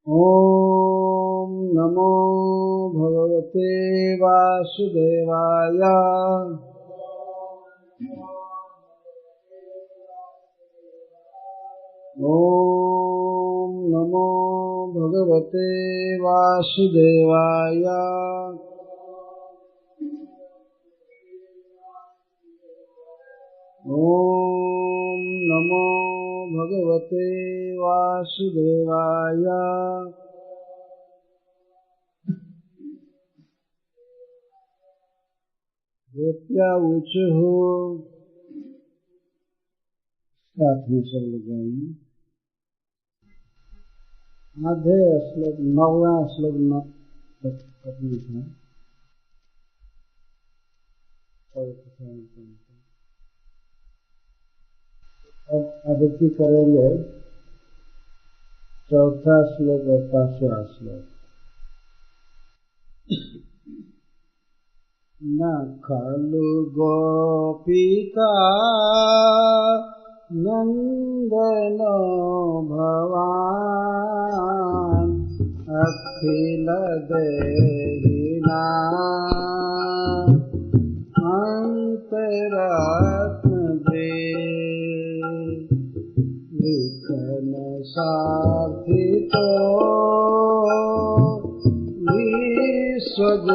ॐ नमो भगवते वासुदेवाय। ॐ नमो भगवते वासुदेवाय। ॐ नमो भगवते वासुदेवाय। गोप्या ऊचुः साथ में सब लोग गाएंगे। आधे श्लोक 9वां श्लोक तक कपी है। अब आवृत्ति करेंगे 4था श्लोक और 5वां श्लोक। न खलु गोपिका नंदनो भवान् अखिल देहिना अंतरात्म दे लिखन साधितो विश्वगुप्तये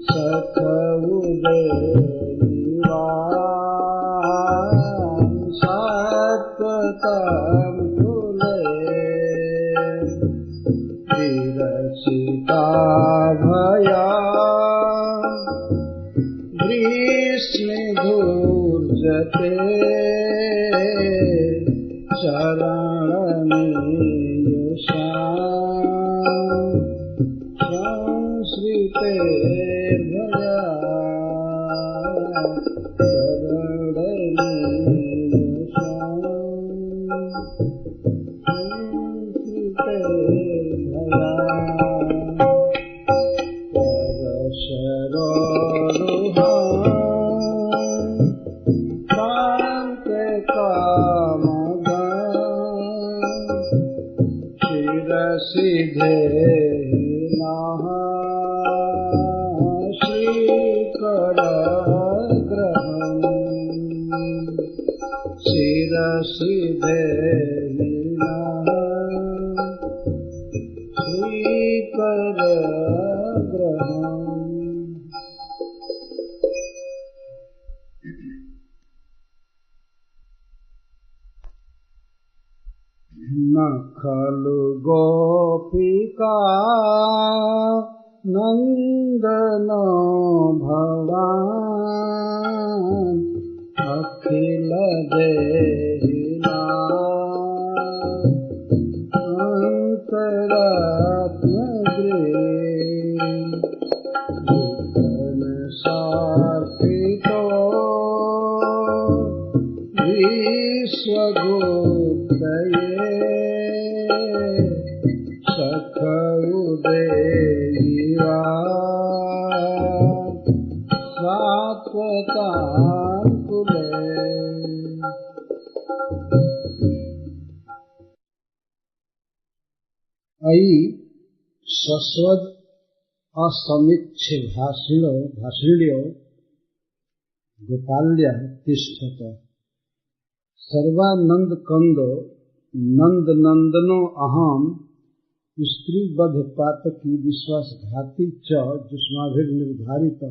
सखउदयिवान् सत्वतं कुले विरचिता भया ग्रीष्मधूर्जते संश्रितेर्भया सिद्धे नः श्रीकर ग्रहम् शिरसिद्धे नः श्रीकर ग्रहम्। न खलु गोपिका नंदनो भवान् अखिल देहिना अंतरात्म विघ्न सार्थितो विश्वगुप्तये सखउदयिवान् सत्वतं कुले। अयि सस्वद असमीक्ष्य भाषिण्यो गोपाल्य तिष्ठत सर्वानंद कंदो नंद नंदनो अहम स्त्रीबद्ध पातकी विश्वासघाती च जुष्माभिर्निर्धारित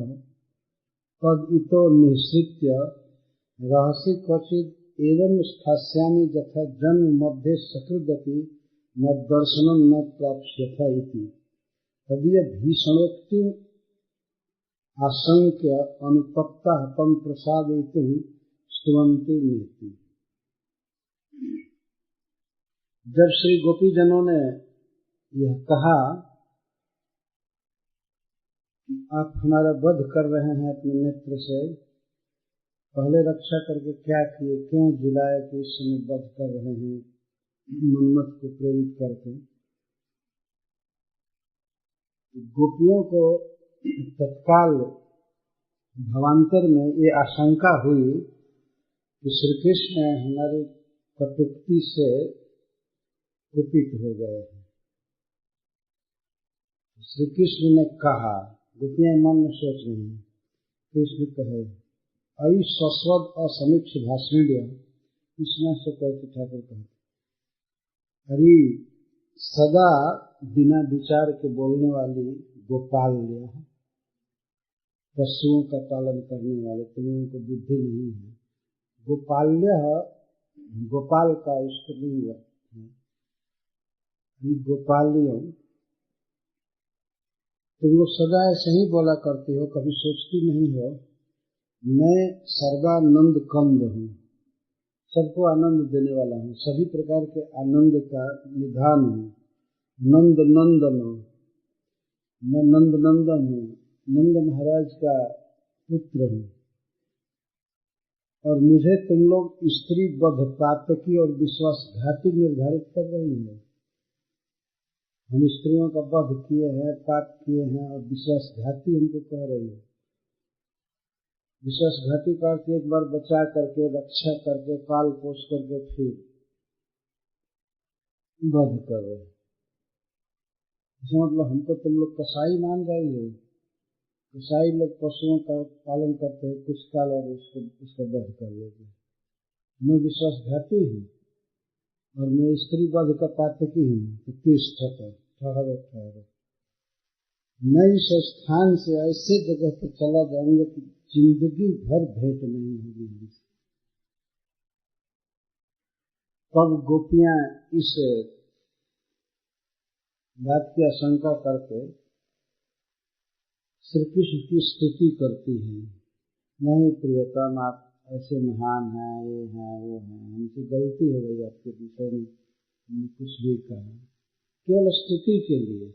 तद इतो निःसृत्य रहसि क्वचिद एवं स्थास्यामि यथा जन्म मध्ये सकृदपि मद्दर्शनं न प्राप्स्यथ इति तदीय भीषणोक्ति आशंक्य अनुतप्ता तम प्रसादयितुं स्तुवन्ति नीति। जब श्री गोपीजनों ने यह कहा कि आप हमारा वध कर रहे हैं अपने नेत्र से, पहले रक्षा करके क्या किए, क्यों जिलाए कि इस समय वध कर रहे हैं मन्मथ को प्रेरित करके। गोपियों को तत्काल भावांतर में ये आशंका हुई कि श्री कृष्ण हमारे कटुक्ति से कुपित हो गए हैं। श्री कृष्ण ने कहा, गोपियां मन में सोच रही हैं, कृष्ण कहे अयि सस्वद असमीक्ष भाषण, इसमें से कहते ठाकुर कहते, अरे सदा बिना विचार के बोलने वाली गोपाल्य, पशुओं का पालन करने वाले, तुम्हें उनको बुद्धि नहीं है। गोपाल्य गोपाल का स्त्रीलिंग है, गोपाल्य। तुम लोग सदा ऐसे ही बोला करते हो, कभी सोचती नहीं हो मैं सर्वानंद कंद हूँ, सबको आनंद देने वाला हूँ, सभी प्रकार के आनंद का निधान हूँ। नंद नंदन, मैं नंद नंदन हूँ, नंद महाराज का पुत्र हूँ। और मुझे तुम लोग स्त्री बद्ध पातकी और विश्वासघाती निर्धारित कर रही हो। हम स्त्रियों का वध किए हैं, पाप किए हैं और विश्वासघाती हमको कह रही है। विश्वासघाती का अर्थ एक बार बचा करके, रक्षा करके, पाल पोष करके फिर वध कर रहे हैं। इसका मतलब हमको तुम लोग कसाई मान रही हो। कसाई लोग पशुओं का पालन करते हैं कुछ काल और उसका वध कर लेते हैं। मैं विश्वासघाती हूँ और मैं स्त्री वध का पातकी हूँ। तो ठहरो ठहरो, मैं इस स्थान से ऐसे जगह पर चला जाऊंगा कि जिंदगी भर भेंट नहीं होगी हमसे। तब गोपियां इस बात की आशंका करके श्री कृष्ण की स्तुति करती हैं, नहीं प्रियतम आप ऐसे महान हैं, ये हैं वो हैं, हमसे गलती हो गई आपके विषय में, हमने कुछ भी कहा केवल स्तुति के लिए।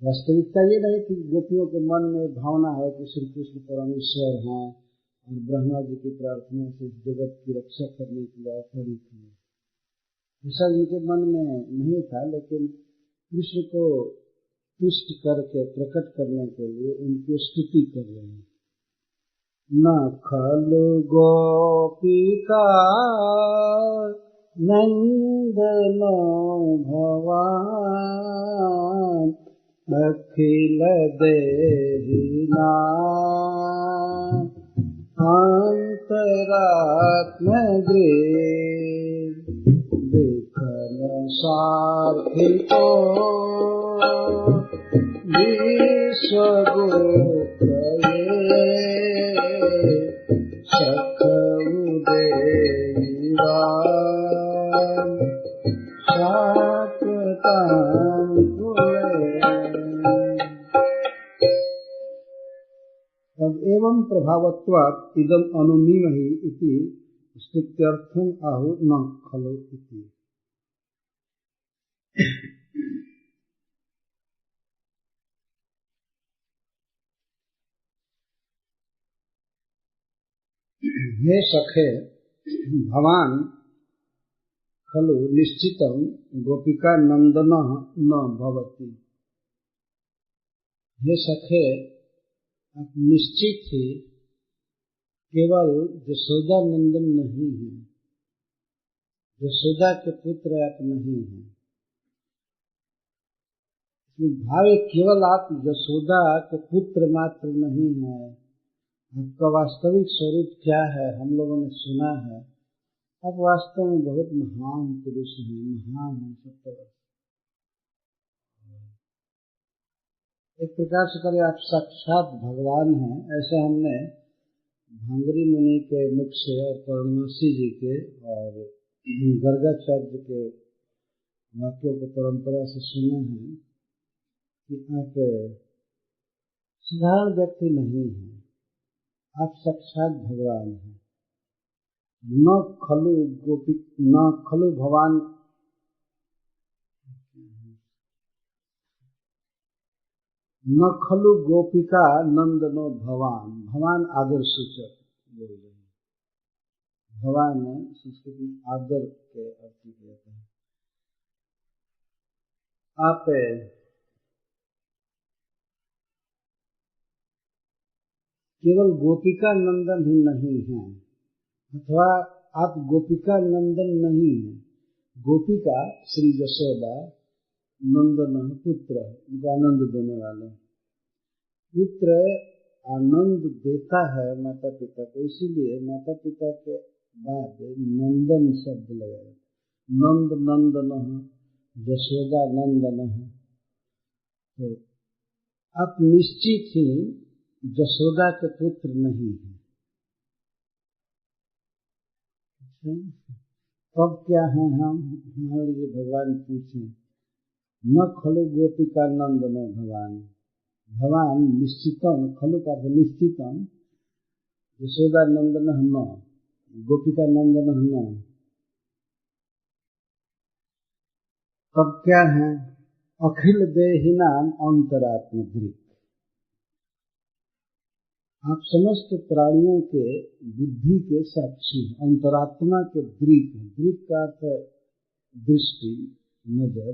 वास्तविकता ये नहीं कि गोपियों के मन में भावना है कि श्री कृष्ण परमेश्वर हैं और ब्रह्मा जी की प्रार्थना से जगत की रक्षा करने के लिए अवतरित हुए, ऐसा उनके मन में नहीं था। लेकिन कृष्ण को तुष्ट करके, प्रकट करने के लिए उनकी स्तुति कर रहे हैं। न खलु गोपिका नंदन भवान अखिल देहिना अंतरात्म देखन सार्थिको विश्वगुप्तये सखउदेवान सात्वतां तब एवं प्रभावत्वात् इदम अनुमीमहि इति स्तुत्यर्थं आहु न खलु इति। हे सखे भवान खलु निश्चितं गोपिका नंदन न भवति। हे सखे आप निश्चित ही केवल यशोदा नंदन नहीं है, यशोदा के पुत्र आप नहीं हैं। इसमें भाव केवल आप यशोदा के पुत्र मात्र नहीं है, आपका वास्तविक स्वरूप क्या है हम लोगों ने सुना है। आप वास्तव में बहुत महान पुरुष हैं, महान हैं सब तरह। एक प्रकार से करें आप साक्षात भगवान हैं, ऐसा हमने भंगरी मुनि के मुख से और पूर्णमासी जी के और गर्गाचार्य के वाक्यों को परंपरा से सुने हैं कि आप साधारण व्यक्ति नहीं हैं, आप साक्षात भगवान हैं। न खलु गोपी न खलु भवान, न खलु गोपिका नंदनो भवान। भवान आदर सूचक बोल रहे हैं। भवान है संस्कृत में आदर के अर्थ किया है। आप केवल गोपिका नंदन ही नहीं हैं, अथवा आप गोपिका नंदन नहीं है। गोपिका श्री यशोदा नंदन पुत्र, उनको आनंद देने वाले। पुत्र आनंद देता है माता पिता को, इसीलिए माता पिता के बाद नंदन शब्द लगाया। नंद नंदन, यशोदा नंदन। तो आप निश्चित ही यशोदा के पुत्र नहीं है। तब क्या है, हम हमारे लिए भगवान पूछे, न खलु गोपिका नंदनो भगवान। भगवान निश्चितम, खलु का निश्चितम, यशोदा नंदन न, गोपिका नंदन न। तब क्या है, अखिल देहि नाम अंतरात्म दृक्। आप समस्त प्राणियों के बुद्धि के साक्षी, अंतरात्मा के दृक्। दृक् का अर्थ है दृष्टि, नजर।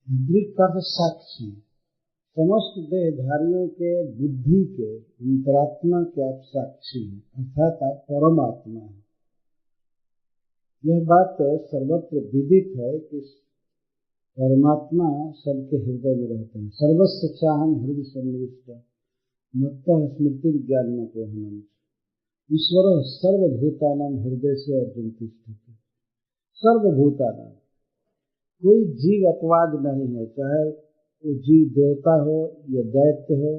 दृक् का अर्थ साक्षी। समस्त देहधारियों के बुद्धि के, अंतरात्मा के आप साक्षी हैं, अर्थात आप परमात्मा हैं। यह बात सर्वत्र विदित है कि परमात्मा सबके हृदय में रहते हैं। सर्वस्व चाहन हृदय सन्निविष्ट मत्तः स्मृति ज्ञानमपोहनम्। ईश्वर सर्वभूतानां हृदय से अर्जुन तिष्ठति। सर्वभूतानां, कोई जीव अपवाद नहीं है, चाहे वो जीव देवता हो या दैत्य हो,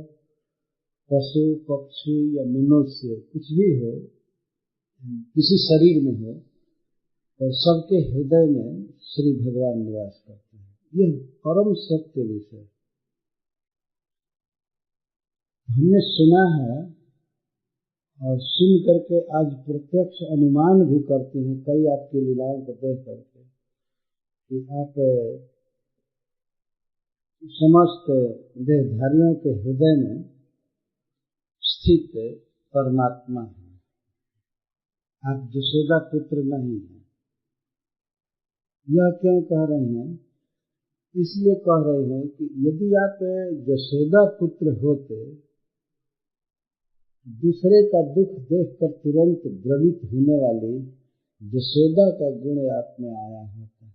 पशु पक्षी या मनुष्य, कुछ भी हो, किसी शरीर में हो, और सबके हृदय में श्री भगवान निवास करते हैं। यह परम सत्य विषय हमने सुना है, और सुन करके आज प्रत्यक्ष अनुमान भी करते हैं कई आपकी लीलाओं को देख करके कि आप समस्त देहधारियों के हृदय में स्थित परमात्मा है। आप यशोदा पुत्र नहीं हैं। यह क्यों कह रहे हैं? इसलिए कह रहे हैं कि यदि आप यशोदा पुत्र होते, दूसरे का दुख देखकर तुरंत द्रवित होने वाली यशोदा का गुण आप में आया होता।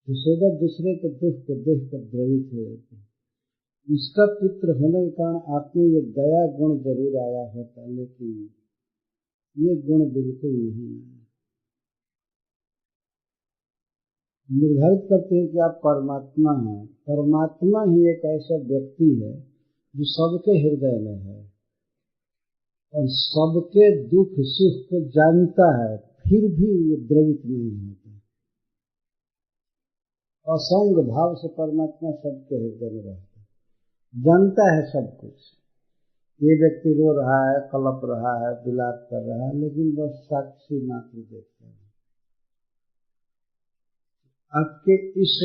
यशोदा दूसरे के दुख को देखकर द्रवित हो जाती, उसका पुत्र होने के कारण आप में ये दया गुण जरूर आया होता, लेकिन ये गुण बिल्कुल नहीं आया। निर्धारित करते हैं कि आप परमात्मा हैं। परमात्मा ही एक ऐसा व्यक्ति है जो सबके हृदय में है और सबके दुख सुख को जानता है, फिर भी वो द्रवित नहीं होता। असंग भाव से परमात्मा सबके हृदय में रहता है, जानता है सब कुछ। ये व्यक्ति रो रहा है, कलप रहा है, विलाप कर रहा है, लेकिन बस साक्षी मात्र देखता है। आपके इस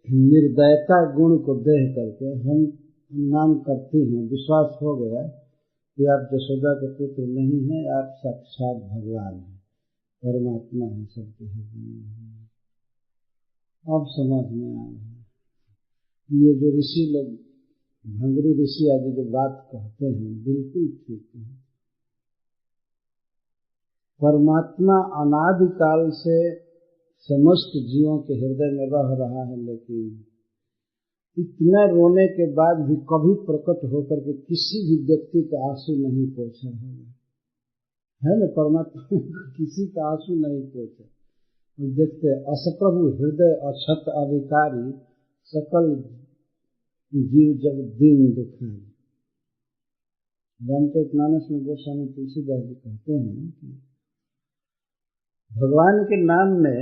निर्दयता गुण को देख करके हम नाम करते हैं, विश्वास हो गया कि आप यशोदा के पुत्र नहीं हैं, आप साक्षात भगवान हैं, परमात्मा हैं, सबके हृदय में। अब समझ में आ रहा है ये जो ऋषि लोग, भंगरी ऋषि आदि जो बात कहते हैं बिल्कुल ठीक है। परमात्मा अनादिकाल से समस्त जीवों के हृदय में रह रहा है, लेकिन इतना रोने के बाद भी कभी प्रकट होकर के किसी भी व्यक्ति का आंसू नहीं पोंछा होगा, है ना? परमात्मा किसी का आंसू नहीं पोंछा। देखते असप्रभु हृदय अक्षत अधिकारी सकल जीव जब दीन दुखाई। रामचरितमानस में गोस्वामी तुलसीदास जी कहते हैं कि भगवान के नाम में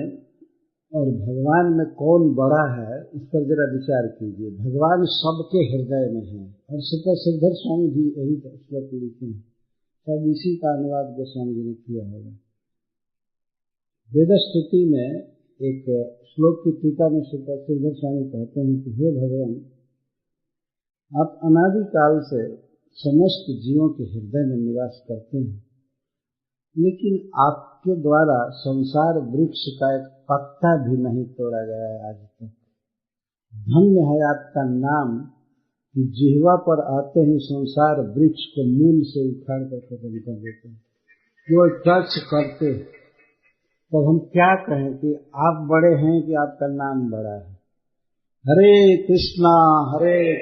और भगवान में कौन बड़ा है, इस पर जरा विचार कीजिए। भगवान सबके हृदय में है, और श्रीधर स्वामी भी यही श्लोक लिखे हैं, सब इसी का अनुवाद गोस्वामी जी ने किया होगा। वेदस्तुति में एक श्लोक की टीका में श्रीधर स्वामी कहते हैं कि हे भगवान, आप अनादिकाल से समस्त जीवों के हृदय में निवास करते हैं, लेकिन आपके द्वारा संसार वृक्ष का एक पत्ता भी नहीं तोड़ा गया है आज तक। धन्य है आपका नाम कि जिह्वा पर आते ही संसार वृक्ष को मूल से उखाड़ कर खत्म कर देते हैं। केवल टच करते तो हम क्या कहें कि आप बड़े हैं कि आपका नाम बड़ा है। हरे कृष्णा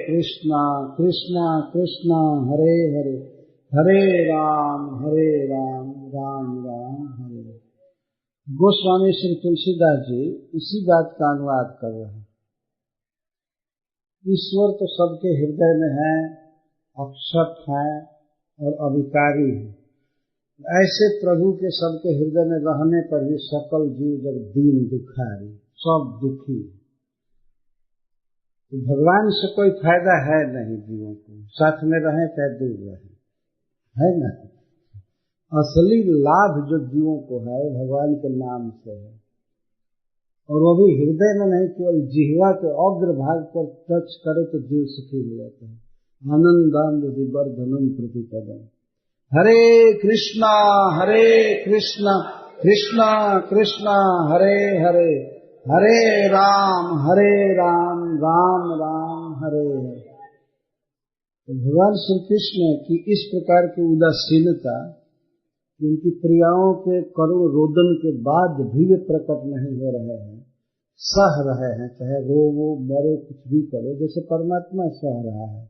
कृष्णा कृष्णा हरे हरे, हरे राम राम राम हरे हरे। गोस्वामी श्री तुलसीदास जी इसी बात का अनुवाद कर रहे हैं। ईश्वर तो सबके हृदय में है, अक्षत है और अविकारी है। ऐसे प्रभु के सबके हृदय में रहने पर भी सकल जीव जब दीन दुखारी, सब दुखी, तो भगवान से कोई फायदा है नहीं जीवों को, साथ में रहें चाहे दूर रहें, है ना। असली लाभ जो जीवों को है वो भगवान के नाम से है, और वो भी हृदय में नहीं, केवल जिह्वा के अग्र भाग पर टच करे तो जीव सुखी हो जाता है। आनंदामृतिवर्धनम प्रतिपदम। हरे कृष्णा कृष्णा कृष्णा हरे हरे, हरे राम राम राम हरे हरे। तो भगवान श्री कृष्ण की इस प्रकार की उदासीनता, उनकी प्रियाओं के करुण रोदन के बाद भी वे प्रकट नहीं हो रहे हैं, सह रहे हैं, चाहे रोवो मरो कुछ भी करो, जैसे परमात्मा सह रहा है।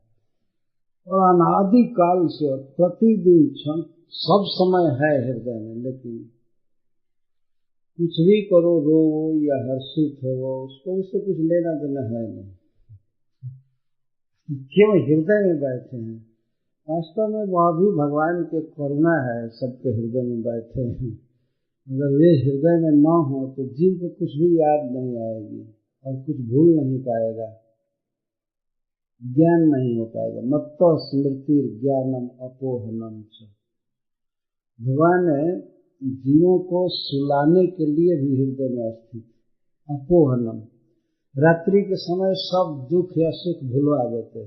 और अनादि काल से प्रतिदिन क्षण सब समय है हृदय में, लेकिन कुछ भी करो, रोवो या हर्षित हो, उसको उससे कुछ लेना देना है नहीं, क्यों हृदय में बैठे हैं। वास्तव में वह भी भगवान के करुणा है, सबके हृदय में बैठे हैं। अगर वे हृदय में न हो तो जीव को कुछ भी याद नहीं आएगी और कुछ भूल नहीं पाएगा, ज्ञान नहीं हो पाएगा। मत्तो स्मृति ज्ञानम अपोहनम च। भगवान जीवों को सुलाने के लिए भी हृदय में स्थित। अपोहनम, रात्रि के समय सब दुख या सुख भुलवा देते,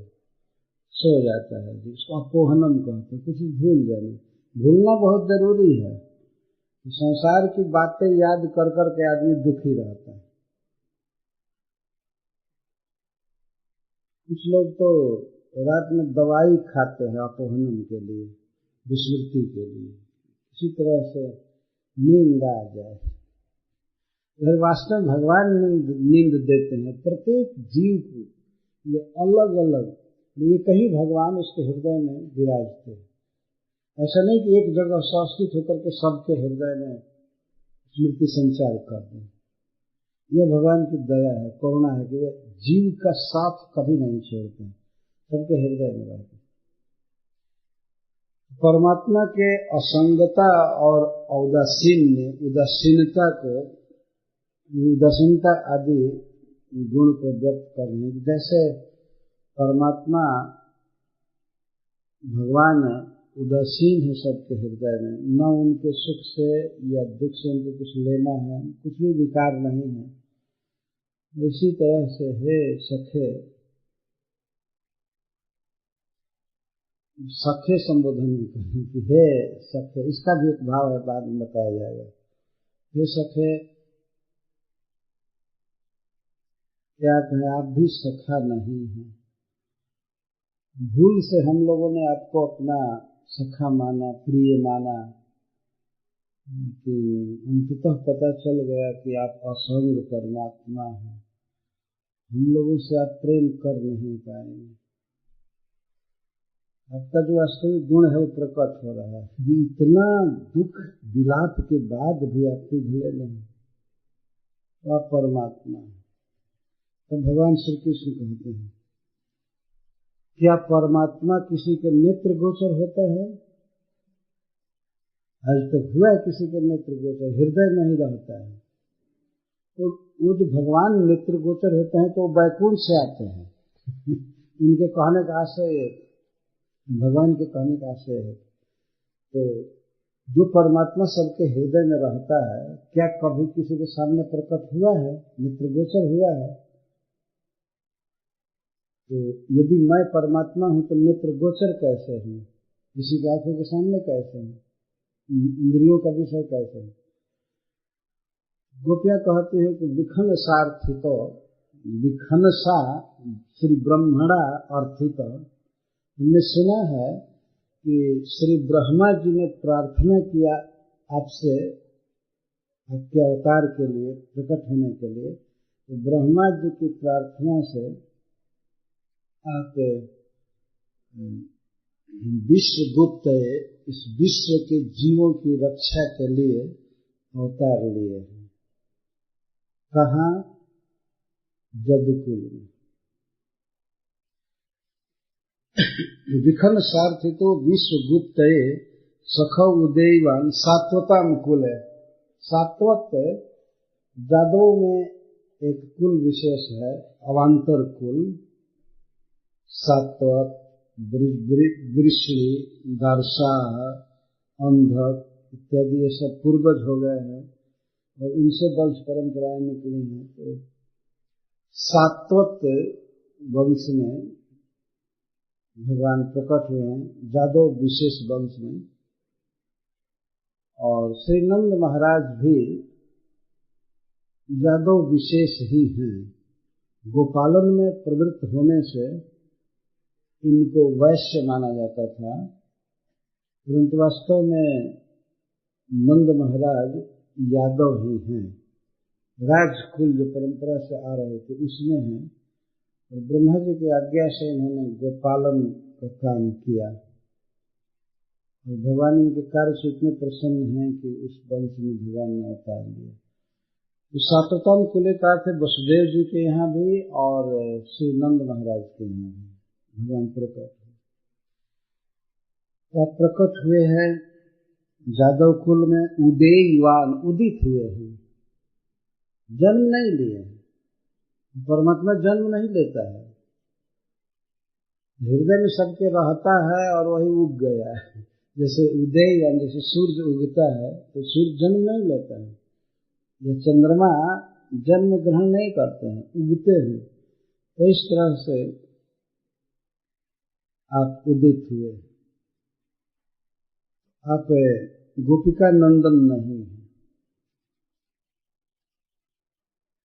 सो जाता है, जिसको अपोहनम कहते हैं, कुछ भूल जाना। भूलना बहुत जरूरी है। संसार की बातें याद कर कर के आदमी दुखी रहता है। कुछ लोग तो रात में दवाई खाते हैं अपोहनम के लिए, विस्मृति के लिए, इसी तरह से नींद आ जाए। फिर वास्तव में भगवान नींद देते हैं प्रत्येक जीव को, ये अलग अलग, ये कहीं भगवान उसके हृदय में विराजते हैं। ऐसा नहीं कि एक जगह संस्थित होकर के सबके हृदय में स्मृति संचार कर दें। यह भगवान की दया है, करुणा है कि वे जीव का साथ कभी नहीं छोड़ते, सबके हृदय में रहते। परमात्मा के असंगता और उदासीनता को, उदासीनता आदि गुण को व्यक्त करने, जैसे परमात्मा भगवान उदासीन है सबके हृदय में, न उनके सुख से या दुख से उनको कुछ लेना है, कुछ भी विकार नहीं है। इसी तरह से हे सखे, सखे संबोधन में कहें कि हे सखे, इसका भी एक भाव है, बाद में बताया जाएगा। हे सखे, क्या कहें, आप भी सखा नहीं हैं। भूल से हम लोगों ने आपको अपना सखा माना, प्रिय माना, कि अंततः पता चल गया कि आप असंग परमात्मा हैं। हम लोगों से आप प्रेम कर नहीं पाएंगे। आपका जो वास्तविक गुण है वो प्रकट हो रहा है। इतना दुख विलाप के बाद भी आप पिघले नहीं, आप परमात्मा है। तो भगवान श्री कृष्ण कहते हैं, क्या परमात्मा किसी के नेत्र गोचर होता है? आज तक हुआ है किसी के नेत्र गोचर? हृदय नहीं रहता है। तो वो जो भगवान नेत्र गोचर होते हैं तो बैकुंठ से आते हैं। इनके कहने का आशय, भगवान के कहने का आशय है। तो जो परमात्मा सबके हृदय में रहता है, क्या कभी किसी के सामने प्रकट हुआ है, नेत्र गोचर हुआ है? तो यदि मैं परमात्मा हूं तो नेत्र गोचर कैसे हूं, किसी की आंखों के सामने कैसे हूं, इंद्रियों का विषय कैसे है? गोपियां कहती है कि विखन सार्थित, विखन सा श्री ब्रह्मणा अर्थित। हमने सुना है कि श्री ब्रह्मा जी ने प्रार्थना किया आपसे आपके अवतार के लिए, प्रकट होने के लिए, तो ब्रह्मा जी की प्रार्थना से आप विश्वगुप्त इस विश्व के जीवों की रक्षा के लिए अवतार लिए हैं। कहाँ? जदुकुल में। विखन सार्थितो विश्वगुप्त सख उदयवान सात्वताम कुल है। सात्वत जादवों में एक कुल विशेष है, अवांतर कुल। सात्वत, वृषणी, दारसा, अंधक इत्यादि ये सब पूर्वज हो गए हैं और उनसे वंश परंपराएं निकली हैं। तो सात्वत वंश में भगवान प्रकट हुए हैं, जादव विशेष वंश में। और श्री नंद महाराज भी यादव विशेष ही हैं। गोपालन में प्रवृत्त होने से इनको वैश्य माना जाता था, परंतु वास्तव में नंद महाराज यादव ही हैं। राजकुल जो परंपरा से आ रहे थे उसमें हैं, और ब्रह्मा जी की आज्ञा से इन्होंने गोपालन का काम किया और भगवान इनके कार्य से इतने प्रसन्न हैं कि उस वंश में भगवान ने अवतार लिया। तो सातोत्तम कुल का थे वसुदेव जी के यहाँ भी और श्री नंद महाराज के यहाँ भी भगवान प्रकट हुए। तो प्रकट हुए हैं जादव कुल में, उदयवान, उदित हुए हैं, जन्म नहीं लिए। परमात्मा जन्म नहीं लेता है, हृदय में सबके रहता है और वही उग गया है। जैसे उदयवान, जैसे सूर्य उगता है तो सूर्य जन्म नहीं लेता है, ये चंद्रमा जन्म ग्रहण नहीं करते हैं, उगते हैं। तो इस तरह से आप उदित हुए। आप गोपिका नंदन नहीं है,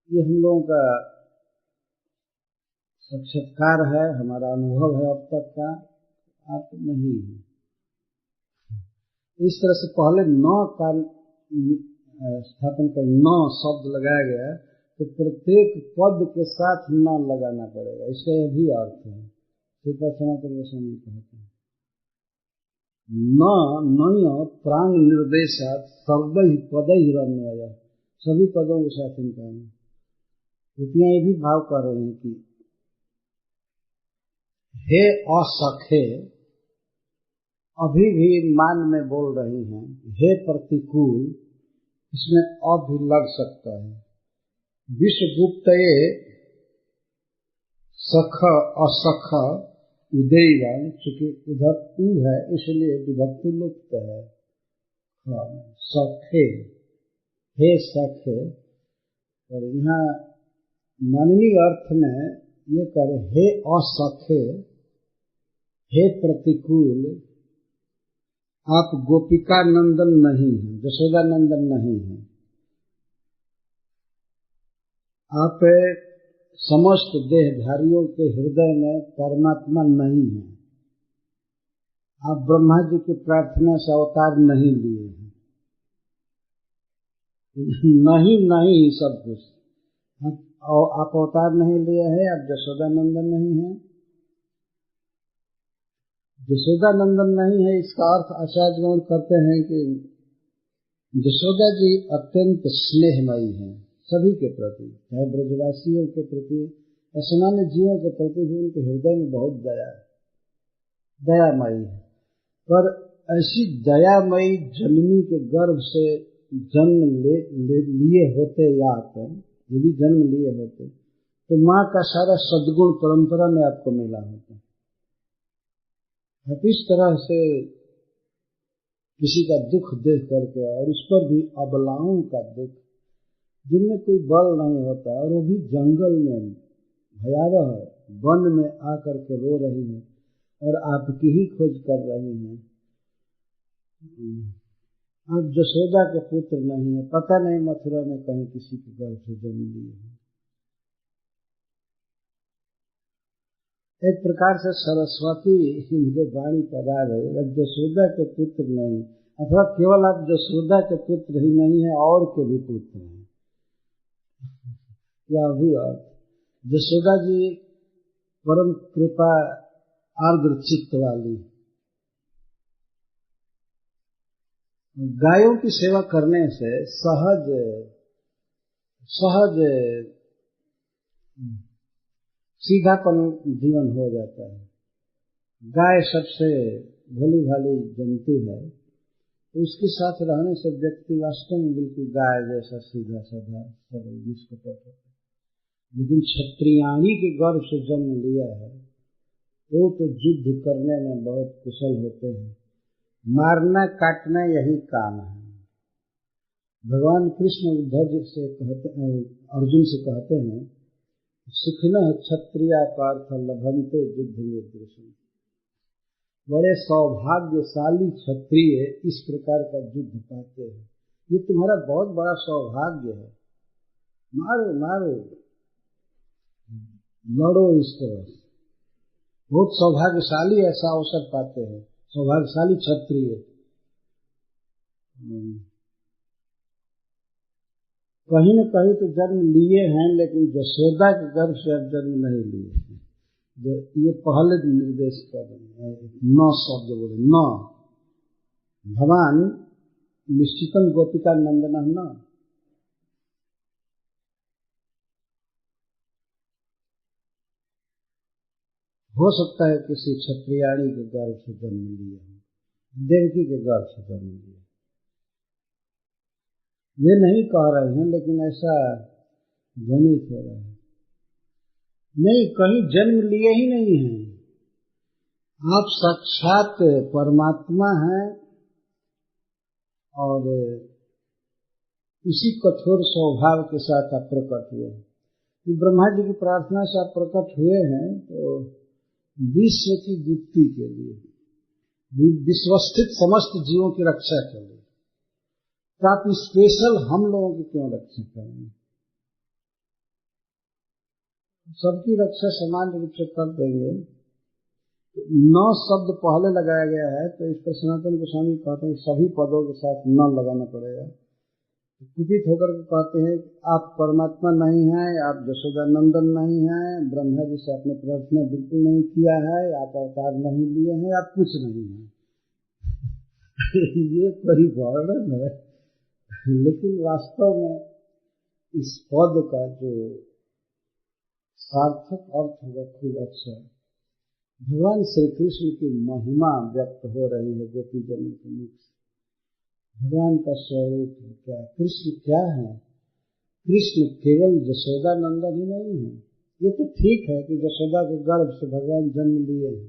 ये हम लोगों का साक्षात्कार है, हमारा अनुभव है अब तक का। आप नहीं है। इस तरह से पहले न का स्थापन कर न शब्द लगाया गया, तो प्रत्येक पद के साथ न लगाना पड़ेगा, इसका यह भी अर्थ है। कृपा सनातन गोस्वामी कहते हैं न प्राण निर्देशात सर्वैः पदैः रन्वय, सभी पदों के साथ इनका रुपया ये भी भाव कर रहे हैं कि हे असखे, अभी भी मान में बोल रही हैं, हे प्रतिकूल, इसमें अब भी लग सकता है। विश्वगुप्त सख असख उदयवान, चूंकि उधर ऊ है इसलिए विभक्ति लुप्त है। सखे, हे सखे, और यहाँ मानवीय अर्थ में ये करे हे असखे, हे प्रतिकूल, आप गोपिका नंदन नहीं हैं, यशोदा नंदन नहीं हैं। आप समस्त देहधारियों के हृदय में परमात्मा नहीं है। आप ब्रह्मा जी की प्रार्थना से अवतार नहीं लिए हैं। नहीं नहीं सब कुछ, आप अवतार नहीं लिए हैं, आप यशोदा नंदन नहीं हैं। यशोदा नंदन नहीं है, इसका अर्थ आचार्यगण करते हैं कि यशोदा जी अत्यंत स्नेहमयी हैं सभी के प्रति, चाहे ब्रजवासियों के प्रति या सामान्य जीवों के प्रति भी उनके हृदय में बहुत दयामयी है। पर ऐसी दयामयी जननी के गर्भ से जन्म लिए होते, या यदि जन्म लिए होते तो माँ का सारा सद्गुण परंपरा में आपको मिला होता। इस तरह से किसी का दुख देख करके, और उस पर भी अबलाओं का दुख, जिनमें कोई बल नहीं होता और वो भी जंगल में भयावह वन में आकर के रो रही है और आपकी ही खोज कर रही हैं। आप यशोदा के पुत्र नहीं है, पता नहीं मथुरा में कहीं किसी के गर्भ से जन्म लिए हैं। एक प्रकार से सरस्वती इनके वाणी का राग है, अब यशोदा के पुत्र नहीं, अथवा केवल आप यशोदा के पुत्र ही नहीं है और के भी पुत्र हैं। या भी यशोदा जी परम कृपा आर्द्र चित्त वाली, गायों की सेवा करने से सहज सीधापन जीवन हो जाता है। गाय सबसे भली भाली जंतु है, तो उसके साथ रहने से व्यक्ति वास्तव में बिल्कुल गाय जैसा सीधा साधा सरल निष्कपट होता है। लेकिन क्षत्रियाणी के गर्भ से जन्म लिया है, वो तो युद्ध करने में बहुत कुशल होते हैं। मारना काटना यही काम है। भगवान कृष्ण उद्धव से अर्जुन से कहते हैं, सुखिनः क्षत्रिया पार्थ लभन्ते युद्ध निर्दृशम्। बड़े सौभाग्यशाली क्षत्रिय इस प्रकार का युद्ध पाते हैं। ये तुम्हारा बहुत बड़ा सौभाग्य है। मारो मारो, लड़ो इस तरह। बहुत सौभाग्यशाली ऐसा अवसर पाते हैं, सौभाग्यशाली क्षत्रिय। कहीं न कहीं तो जन्म लिए हैं, लेकिन यशोदा के गर्भ से अब जन्म नहीं लिए हैं। ये पहले निर्देश कर रहे हैं, न शब्द बोले न। भगवान निश्चितम गोपिका नंदन न। हो सकता है किसी क्षत्रियाणी के गर्भ से जन्म लिया हो, देवकी के गर्भ से जन्म लिया। वे नहीं कह रहे हैं, लेकिन ऐसा ध्वनित हो रहा है। नहीं, कहीं जन्म लिए ही नहीं हैं। आप साक्षात परमात्मा हैं और उसी कठोर स्वभाव के साथ आप प्रकट हुए हैं। ब्रह्मा जी की प्रार्थना से आप प्रकट हुए हैं तो विश्व की मुक्ति के लिए, विश्वस्थित समस्त जीवों की रक्षा के लिए। तो आप स्पेशल हम लोगों की क्यों रक्षा करेंगे? सबकी रक्षा समान रूप से कर देंगे। न शब्द पहले लगाया गया है, तो इस पर सनातन गोस्वामी कहते हैं सभी पदों के साथ न लगाना पड़ेगा। कुपित होकर के कहते हैं आप परमात्मा नहीं हैं, आप यशोदा नंदन नहीं हैं, ब्रह्मा जी से आपने प्रार्थना बिल्कुल नहीं किया है, आप अवतार नहीं लिए हैं, आप कुछ नहीं हैं। ये परिवर्तन है, लेकिन वास्तव में इस पद का जो सार्थक अर्थ होगा खूब अच्छा। भगवान श्री कृष्ण की महिमा व्यक्त हो रही है गोपी जनों के मुख से। भगवान का स्वरूप क्या, कृष्ण क्या है? कृष्ण केवल यशोदा नंदन ही नहीं है। ये तो ठीक है कि यशोदा के गर्भ से भगवान जन्म लिए हैं,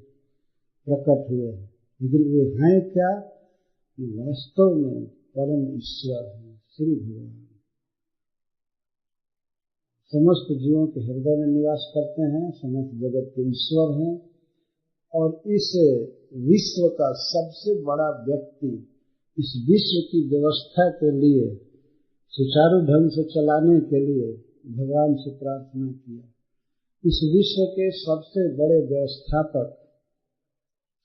प्रकट हुए हैं, लेकिन वे हैं क्या? वास्तव में परम ईश्वर है, श्री भगवान समस्त जीवों के हृदय में निवास करते हैं, समस्त जगत के ईश्वर हैं। और इस विश्व का सबसे बड़ा व्यक्ति इस विश्व की व्यवस्था के लिए, सुचारू ढंग से चलाने के लिए भगवान से प्रार्थना किया। इस विश्व के सबसे बड़े व्यवस्थापक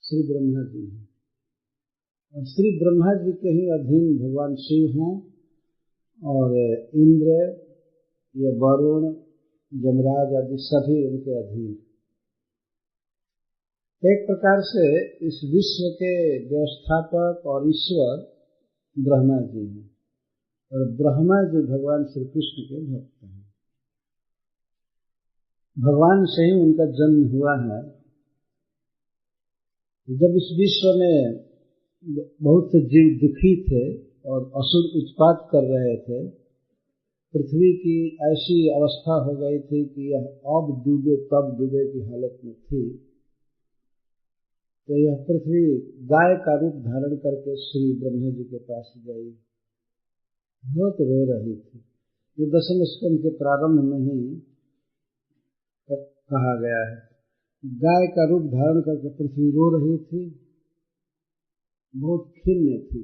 श्री ब्रह्मा जी हैं, और श्री ब्रह्मा जी के ही अधीन भगवान शिव हैं, और इंद्र, ये वरुण, यमराज आदि सभी उनके अधीन। एक प्रकार से इस विश्व के व्यवस्थापक और ईश्वर ब्रह्मा जी हैं, और ब्रह्मा जी भगवान श्री कृष्ण के भक्त हैं। भगवान से ही उनका जन्म हुआ है। जब इस विश्व में बहुत से जीव दुखी थे और असुर उत्पात कर रहे थे, पृथ्वी की ऐसी अवस्था हो गई थी कि यह अब डूबे तब डूबे की हालत में थी, तो यह पृथ्वी गाय का रूप धारण करके श्री ब्रह्मा जी के पास गई, बहुत रो रही थी। ये दशम स्कंद के प्रारंभ में ही कहा गया है। गाय का रूप धारण करके पृथ्वी रो रही थी, बहुत खिन्न थी।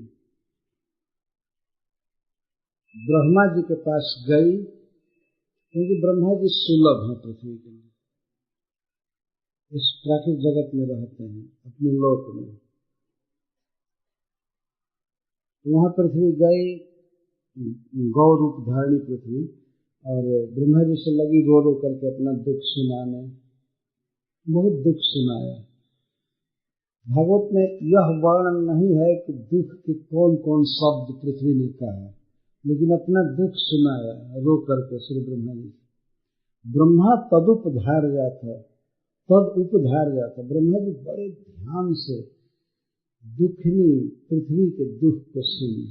ब्रह्मा जी के पास गई, क्योंकि ब्रह्मा जी सुलभ हैं पृथ्वी के लिए, इस प्राकृतिक जगत में रहते हैं अपने लोक में। वहां पृथ्वी गई, गौ रूप धारणी पृथ्वी, और ब्रह्मा जी से लगी रो रो करके अपना दुख सुनाने, बहुत दुख सुनाया। भागवत में यह वर्णन नहीं है कि दुख के कौन कौन शब्द पृथ्वी ने कहा, लेकिन अपना दुख सुनाया रो करके श्री ब्रह्मा जी। ब्रह्मा तदुपधार जाता, तद उपधार जाता। ब्रह्मा जी बड़े ध्यान से दुखनी पृथ्वी के दुख को सुने,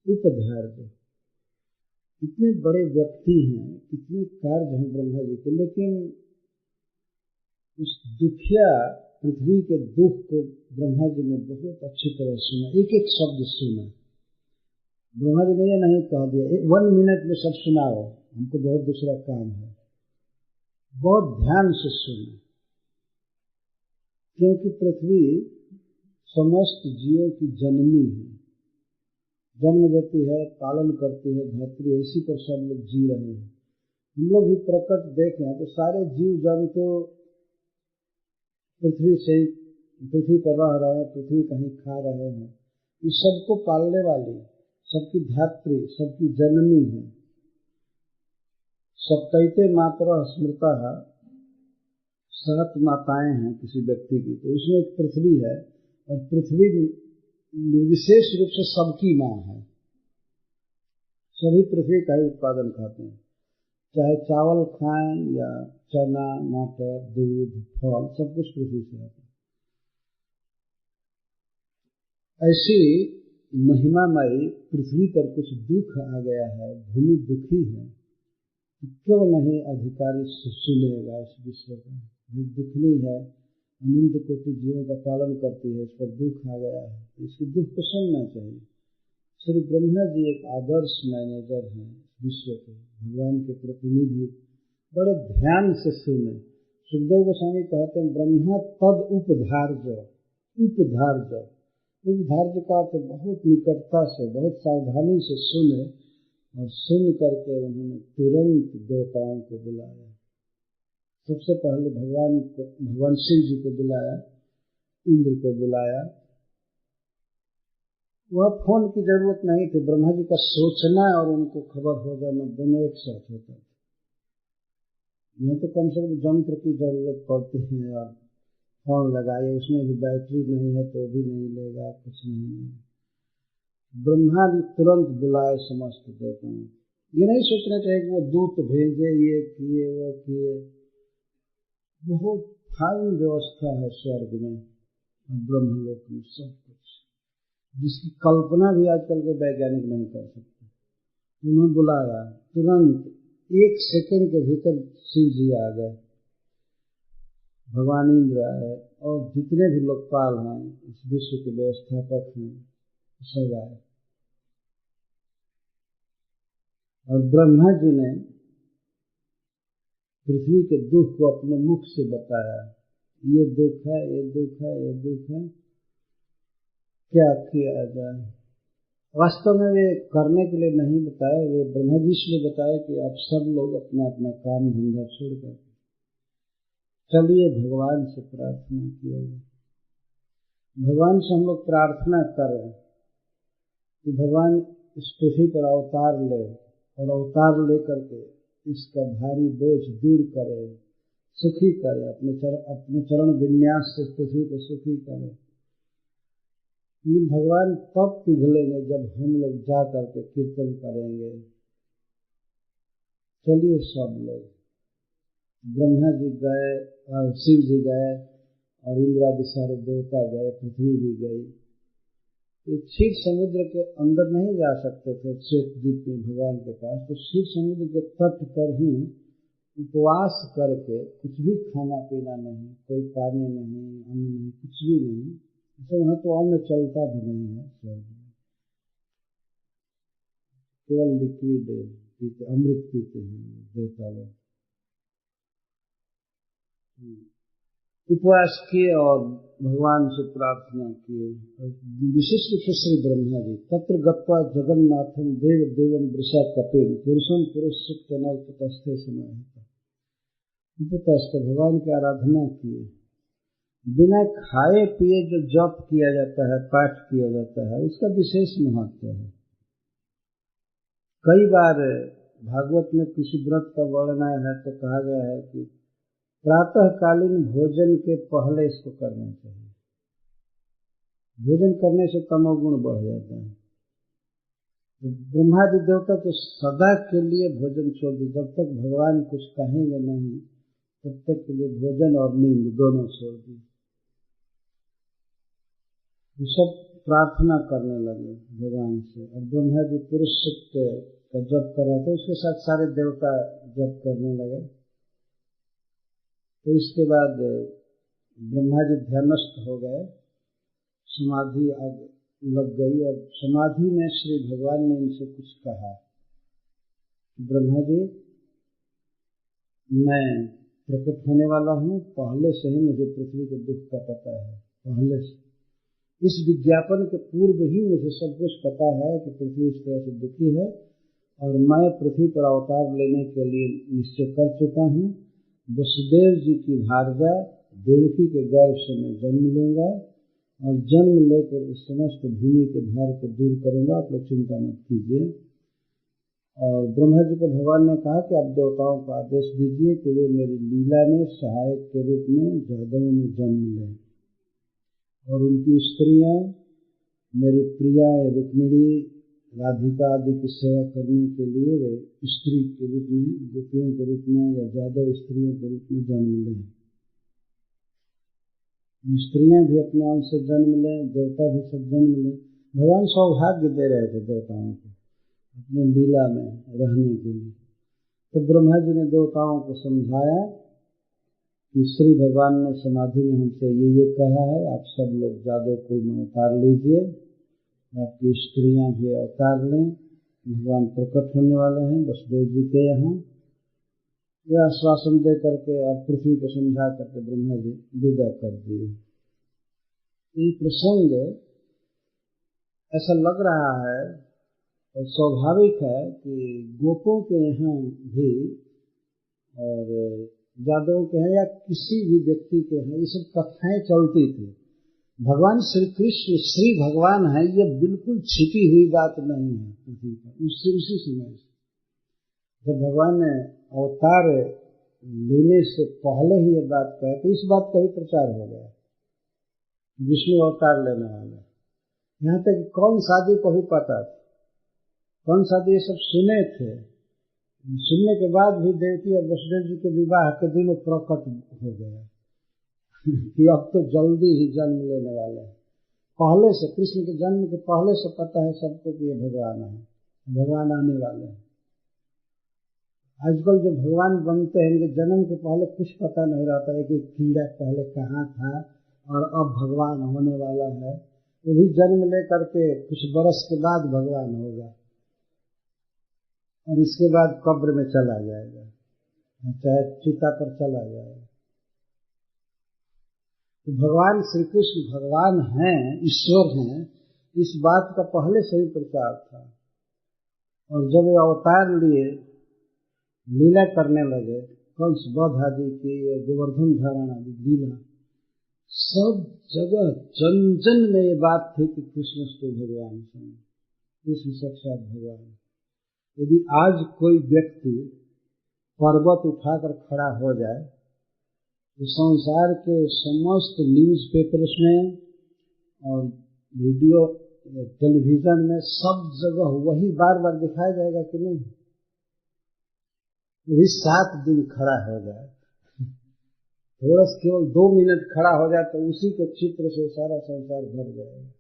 उपधार दो। कितने बड़े व्यक्ति हैं, कितने कार्य हैं ब्रह्मा जी के, लेकिन उस दुखिया पृथ्वी के दुख को ब्रह्मा जी ने बहुत अच्छी तरह सुना, एक एक शब्द सुना। ब्रह्मा जी ने ये नहीं कह दिया 1 मिनट में सब सुनाओ, हमको बहुत दूसरा काम है। बहुत ध्यान से सुना, क्योंकि पृथ्वी समस्त जीवों की जननी है, जन्म देती है, पालन करती है धरती, इसी पर सब लोग जी रहे हैं। हम लोग भी प्रकट देखें तो सारे जीव जंतु पृथ्वी से पृथ्वी पर रह रहे हैं, पृथ्वी कहीं खा रहे हैं। इस सबको पालने वाली, सबकी धात्री, सबकी जननी है। सप्तैते मातरः स्मृतः, 7 माताएं हैं किसी व्यक्ति की, तो उसमें एक पृथ्वी है, और पृथ्वी विशेष रूप से सबकी मां है। सभी पृथ्वी का ही उत्पादन खाते हैं, चाहे चावल खाएं या चना, मटर, दूध, फल, सब कुछ पृथ्वी से आता है। ऐसी महिमामयी पृथ्वी पर कुछ दुख आ गया है, भूमि दुखी है, क्यों नहीं अधिकारी सुनेगा इस विश्व का। दुखनी है, अनंत कोटि जीवों का पालन करती है, इस पर दुख आ गया है, इसकी दुख को सुनना चाहिए। श्री ब्रह्मा जी एक आदर्श मैनेजर हैं विश्व के, भगवान के प्रतिनिधि, बड़े ध्यान से सुने। सुखदेव गोस्वामी कहते हैं ब्रह्मा तद उपधार्य, उपधार्य, उपधार्य का अर्थ बहुत निकटता से, बहुत सावधानी से सुने, और सुन करके उन्होंने तुरंत देवताओं को बुलाया। सबसे पहले भगवान शिव जी को बुलाया, इंद्र को बुलाया। वह फोन की जरूरत नहीं थी, ब्रह्मा जी का सोचना और उनको खबर हो जाना दोनों एक साथ होता था। यह तो कम से कम यंत्र की जरूरत पड़ती है, और फोन लगाए, उसमें भी बैटरी नहीं है तो भी नहीं लेगा, कुछ नहीं। ब्रह्मा जी तुरंत बुलाए समस्त देवताओं। ये नहीं सोचना चाहिए कि वो दूत भेजे, ये किए वो किए। बहुत फाइन व्यवस्था है स्वर्ग में, ब्रह्मलोक में, सब कुछ जिसकी कल्पना भी आजकल के वैज्ञानिक नहीं कर सकते। उन्होंने बुलाया, तुरंत 1 सेकंड के भीतर शिव जी आ गए, भगवान इंद्र आए, और जितने भी लोकपाल हैं, इस विश्व के व्यवस्थापक हैं, सब आए। और ब्रह्मा जी ने पृथ्वी के दुख को अपने मुख से बताया, ये दुख है, ये दुख है, ये दुख है, क्या किया जाए। वास्तव में वे करने के लिए नहीं बताया, वे ब्रह्मा जी से बताया कि आप सब लोग अपना अपना काम धंधा छोड़कर चलिए भगवान से प्रार्थना किया जाए। भगवान से हम लोग प्रार्थना करें कि भगवान इस पृथ्वी पर अवतार ले, और अवतार लेकर के इसका भारी बोझ दूर करे, सुखी करे, अपने चरण विन्यास से पृथ्वी को सुखी करे। ये भगवान तब पिघलेंगे जब हम लोग जा करके कीर्तन करेंगे। चलिए सब लोग, ब्रह्मा जी गए, शिव जी गए, और इंद्रादि सारे देवता गए, पृथ्वी भी गई। ये क्षीर समुद्र के अंदर नहीं जा सकते थे, श्वेतद्वीप में भगवान के पास, तो क्षीर समुद्र के तट पर ही उपवास करके, कुछ भी खाना पीना नहीं, कोई पानी नहीं, अन्न नहीं, कुछ भी नहीं। तो वहां तो अन्न चलता भी नहीं है स्वर्ग में, केवल लिक्विड पीते, अमृत पीते हैं देवता लोग। उपवास किए और भगवान से प्रार्थना किए। विशिष्ट रूप से श्री ब्रह्मा जी तत्र गत्वा जगन्नाथम देव देवम वृषा कपिल पुरुषम पुरुष सुक्त नवतस्थे समय उपस्थ भगवान की आराधना किए। बिना खाए पिए जो जप किया जाता है, पाठ किया जाता है, उसका विशेष महत्व है। कई बार भागवत में किसी व्रत का वर्णन है तो कहा गया है कि प्रातःकालीन भोजन के पहले इसको करना चाहिए। भोजन करने से तमोगुण बढ़ जाता है। तो ब्रह्मादि देवता तो सदा के लिए भोजन छोड़ दी, जब तक भगवान कुछ कहेंगे नहीं तब तक के लिए भोजन और नींद दोनों छोड़ दी। ये सब प्रार्थना करने लगे भगवान से, और ब्रह्मा जी पुरुष सूक्त का जप कर रहे थे, उसके साथ सारे देवता जप करने लगे। तो इसके बाद ब्रह्मा जी ध्यानस्थ हो गए, समाधि लग गई, और समाधि में श्री भगवान ने इनसे कुछ कहा, ब्रह्मा जी मैं प्रकट होने वाला हूँ, पहले से ही मुझे पृथ्वी के दुख का पता है। पहले से इस विज्ञापन के पूर्व ही मुझे सब कुछ पता है कि पृथ्वी इस तरह से दुखी है, और मैं पृथ्वी पर अवतार लेने के लिए निश्चय कर चुका हूँ। वसुदेव जी की भार्या देवकी के गर्भ से मैं जन्म लूंगा, और जन्म लेकर इस समस्त भूमि के भार को दूर करूंगा, आप लोग चिंता मत कीजिए। और ब्रह्मा जी को भगवान ने कहा कि आप देवताओं को आदेश दीजिए कि वे मेरी लीला में सहायक के रूप में जगदों में जन्म लें, और उनकी स्त्रियां मेरी प्रिया रुक्मिणी राधिका आदि की सेवा करने के लिए वे स्त्री के रूप में, गोपियों के रूप में या जादव स्त्रियों के रूप में जन्म लें। स्त्रियां भी अपने अंश से जन्म लें, देवता भी सब जन्म लें। भगवान सौभाग्य दे रहे थे देवताओं को अपने लीला में रहने के लिए। तो ब्रह्मा जी ने देवताओं को समझाया कि श्री भगवान ने समाधि में हमसे ये कहा है, आप सब लोग जादव कुल में उतार लीजिए, आपकी स्त्रियां भी अवतार लें, भगवान प्रकट होने वाले हैं वसुदेव जी के यहाँ। यह आश्वासन दे करके और पृथ्वी को समझा करके ब्रह्मा जी विदा कर दिए। ये प्रसंग ऐसा लग रहा है और स्वाभाविक है कि गोपों के यहाँ भी और जादवों के यहाँ या किसी भी व्यक्ति के यहाँ ये सब कथाएं चलती थी। भगवान श्री कृष्ण श्री भगवान है, ये बिल्कुल छिपी हुई बात नहीं है पृथ्वी पर। उसी समय जब भगवान ने अवतार लेने से पहले ही ये बात कहे तो इस बात का भी प्रचार हो गया, विष्णु अवतार लेने वाले। यहाँ तक कौन शादी को भी पता था, कौन शादी ये सब सुने थे। सुनने के बाद भी देवकी और वसुदेव जी के विवाह के दिन प्रकट हो गया कि अब तो जल्दी ही जन्म लेने वाले हैं। पहले से कृष्ण के जन्म के पहले से पता है सबको कि ये भगवान है, भगवान आने वाले हैं। आजकल जो भगवान बनते हैं इनके जन्म के पहले कुछ पता नहीं रहता है कि कीड़ा पहले कहाँ था और अब भगवान होने वाला है। वो भी जन्म लेकर के कुछ बरस के बाद भगवान होगा और इसके बाद कब्र में चला जाएगा, चाहे चिता पर चला जाएगा। तो भगवान श्री कृष्ण भगवान हैं, ईश्वर हैं, इस बात का पहले से ही प्रचार था। और जब ये अवतार लिए लीला करने लगे, कंस वध आदि की, गोवर्धन धारण आदि लीला, सब जगह जन जन में ये बात थी कि कृष्ण तो भगवान हैं, कृष्ण साक्षात भगवान। यदि आज कोई व्यक्ति पर्वत उठाकर खड़ा हो जाए तो संसार के समस्त न्यूज पेपर्स में और वीडियो टेलीविजन में सब जगह वही बार बार दिखाया जाएगा कि नहीं। वही 7 दिन खड़ा हो जाए, थोड़ा सा केवल 2 मिनट खड़ा हो जाए तो उसी के चित्र से सारा संसार भर जाएगा।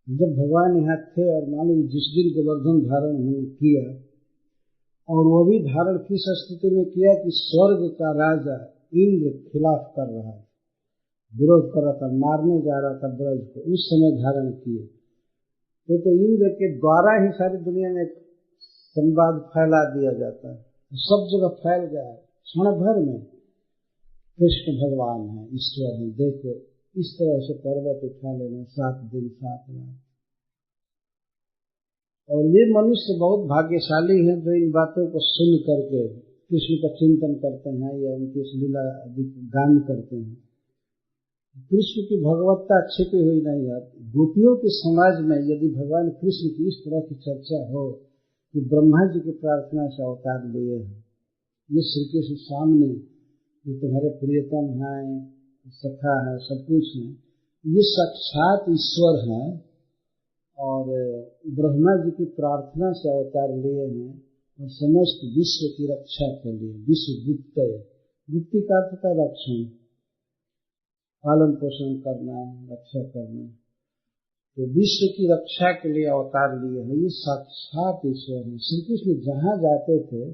जब भगवान यहाँ थे और मान लीजिए जिस दिन गोवर्धन धारण उन्होंने किया, और वो भी धारण किस स्थिति में किया कि स्वर्ग का राजा इंद्र खिलाफ कर रहा था, विरोध कर रहा था, मारने जा रहा था ब्रज को, उस समय धारण किए। तो इंद्र के द्वारा ही सारी दुनिया में संवाद फैला दिया जाता है, सब जगह फैल गया है क्षण भर में। कृष्ण भगवान है, ईश्वर है, देखो इस तरह से पर्वत उठा लेना 7 दिन 7 रात। और ये मनुष्य बहुत भाग्यशाली हैं जो इन बातों को सुन करके कृष्ण का चिंतन करते हैं या उनकी इस लीला आदि गान करते हैं। कृष्ण की भगवत्ता छिपी हुई नहीं है। गोपियों के समाज में यदि भगवान कृष्ण की इस तरह की चर्चा हो कि ब्रह्मा जी की प्रार्थना से अवतार लिए हैं, ये श्री कृष्ण सामने जो तुम्हारे प्रियतम हैं, सखा है, सब कुछ है, ये साक्षात ईश्वर है और ब्रह्मा जी की प्रार्थना से अवतार लिए हैं और समस्त विश्व की रक्षा के लिए। विश्व गुप्त, गुप्ति का अर्थ है रक्षण, पालन पोषण करना, रक्षा करना। तो विश्व की रक्षा के लिए अवतार लिए हैं, ये साक्षात ईश्वर है। श्री कृष्ण जहाँ जाते थे